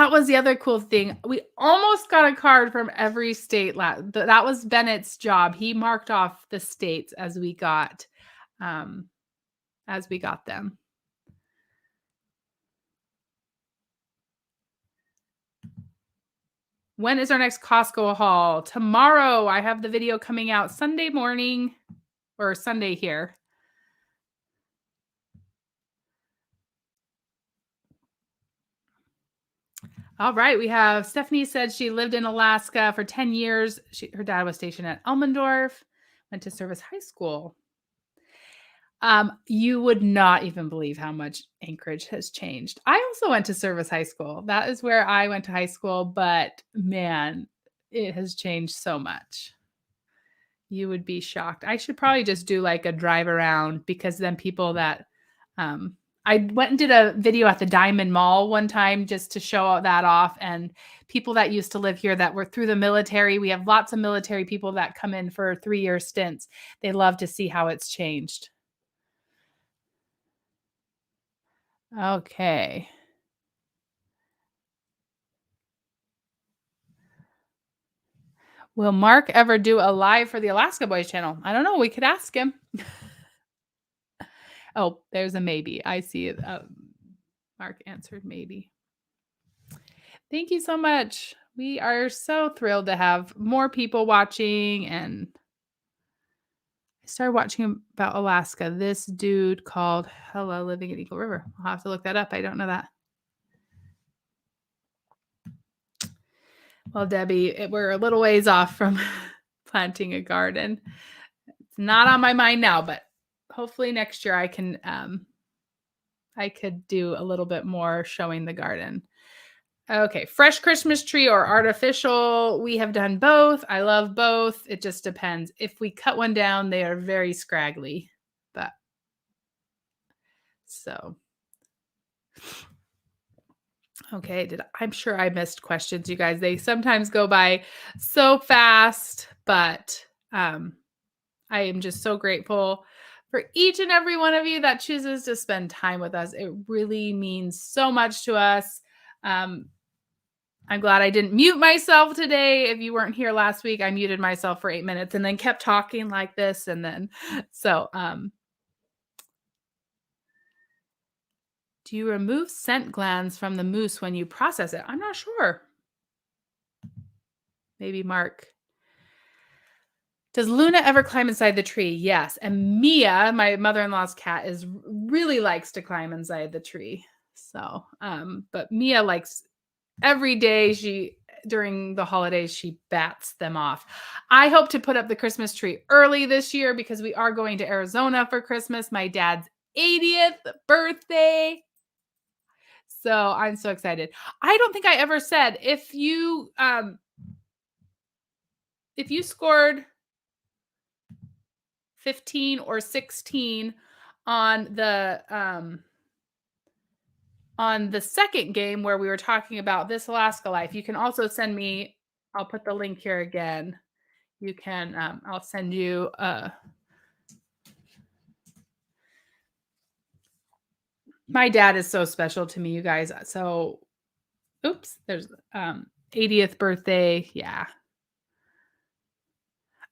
was the other cool thing. We almost got a card from every state. That was Bennett's job. He marked off the states as we got them. When is our next Costco haul? Tomorrow. I have the video coming out Sunday morning or Sunday here. All right. We have Stephanie said she lived in Alaska for 10 years. Her dad was stationed at Elmendorf, went to Service High School. You would not even believe how much Anchorage has changed. I also went to Service High School. That is where I went to high school, but man, it has changed so much. You would be shocked. I should probably just do like a drive around because then people that I went and did a video at the Diamond Mall one time just to show that off, and people that used to live here that were through the military. We have lots of military people that come in for 3-year stints. They love to see how it's changed. Okay. Will Mark ever do a live for the Alaska Boys channel? I don't know. We could ask him. Oh, there's a maybe. I see it. Mark answered maybe. Thank you so much. We are so thrilled to have more people watching. And I started watching about Alaska. This dude called Hello Living at Eagle River. I'll have to look that up. I don't know that. Well, Debbie, we're a little ways off from planting a garden. It's not on my mind now, but hopefully next year I can I could do a little bit more showing the garden. Okay, fresh Christmas tree or artificial. We have done both. I love both. It just depends. If we cut one down, they are very scraggly. But so okay, I'm sure I missed questions, you guys. They sometimes go by so fast, but I am just so grateful for each and every one of you that chooses to spend time with us. It really means so much to us. I'm glad I didn't mute myself today. If you weren't here last week, I muted myself for 8 minutes and then kept talking like this. And then, so, Do you remove scent glands from the mousse when you process it? I'm not sure. Maybe Mark. Does Luna ever climb inside the tree? Yes. And Mia, my mother-in-law's cat, really likes to climb inside the tree. So, but Mia likes every day during the holidays, she bats them off. I hope to put up the Christmas tree early this year because we are going to Arizona for Christmas, my dad's 80th birthday. So I'm so excited. I don't think I ever said if you scored 15 or 16 on the second game where we were talking about This Alaska Life, you can also send me, I'll put the link here again. You can, I'll send you, my dad is so special to me, you guys. So, oops, there's 80th birthday. Yeah.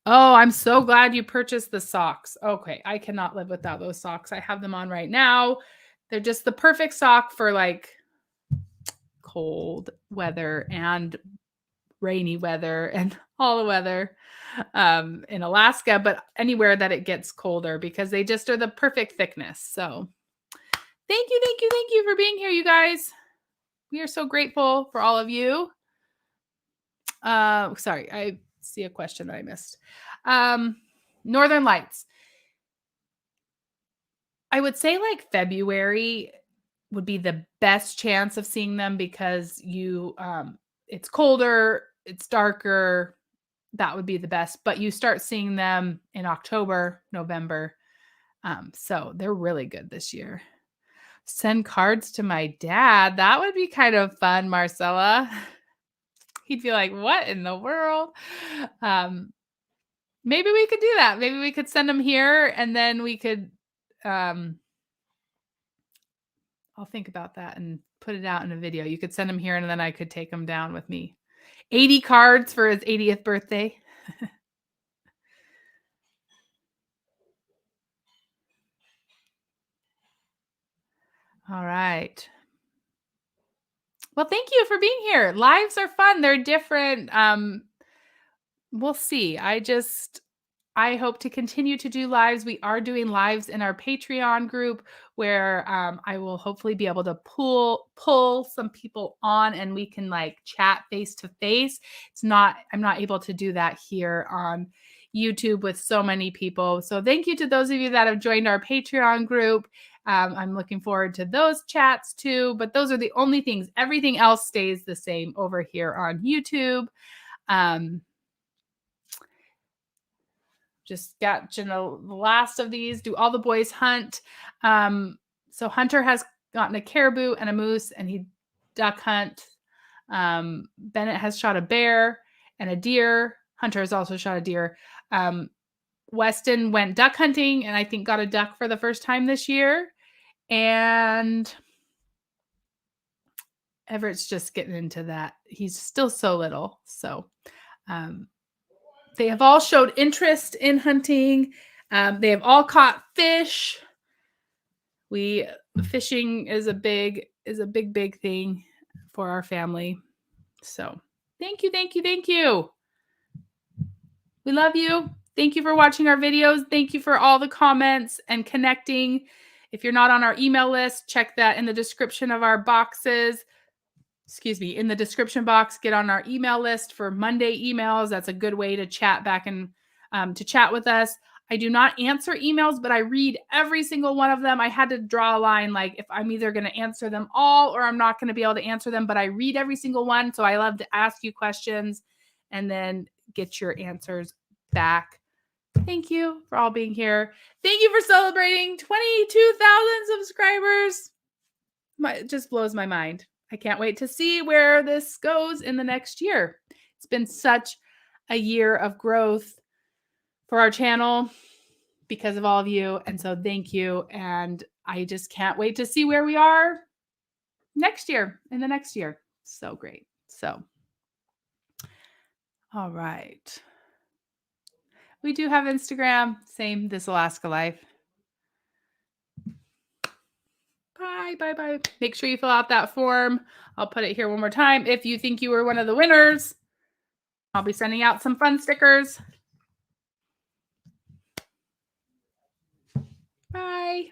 Oh, I'm so glad you purchased the socks. Okay, I cannot live without those socks. I have them on right now. They're just the perfect sock for like cold weather and rainy weather and all the weather in Alaska, but anywhere that it gets colder because they just are the perfect thickness. So thank you, thank you, thank you for being here, you guys. We are so grateful for all of you. Sorry, I see a question that I missed. Northern Lights. I would say like February would be the best chance of seeing them because it's colder, it's darker. That would be the best, but you start seeing them in October, November. So they're really good this year. Send cards to my dad. That would be kind of fun, Marcella. He'd be like, "What in the world?" Maybe we could do that. Maybe we could send them here and then we could I'll think about that and put it out in a video. You could send him here and then I could take him down with me. 80 cards for his 80th birthday. All right. Well, thank you for being here. Lives are fun. They're different. We'll see. I hope to continue to do lives. We are doing lives in our Patreon group where I will hopefully be able to pull some people on and we can like chat face to face. I'm not able to do that here on YouTube with so many people. So thank you to those of you that have joined our Patreon group. I'm looking forward to those chats too, but those are the only things. Everything else stays the same over here on YouTube. Just got the last of these. Do all the boys hunt? So Hunter has gotten a caribou and a moose, and he duck hunt. Bennett has shot a bear and a deer. Hunter has also shot a deer. Weston went duck hunting and I think got a duck for the first time this year. And Everett's just getting into that. He's still so little. So they have all showed interest in hunting. They have all caught fish. Fishing is a big thing for our family. So thank you, thank you, thank you. We love you. Thank you for watching our videos. Thank you for all the comments and connecting. If you're not on our email list, check that in the description of our boxes. In the description box, get on our email list for Monday emails. That's a good way to chat back and to chat with us. I do not answer emails, but I read every single one of them. I had to draw a line, like if I'm either going to answer them all or I'm not going to be able to answer them, but I read every single one. So I love to ask you questions and then get your answers back. Thank you for all being here. Thank you for celebrating 22,000 subscribers. It just blows my mind. I can't wait to see where this goes in the next year. It's been such a year of growth for our channel because of all of you. And so thank you. And I just can't wait to see where we are next year, in the next year. So great. So, all right. We do have Instagram. Same, This Alaska Life. Bye. Bye, bye, bye. Make sure you fill out that form. I'll put it here one more time. If you think you were one of the winners, I'll be sending out some fun stickers. Bye.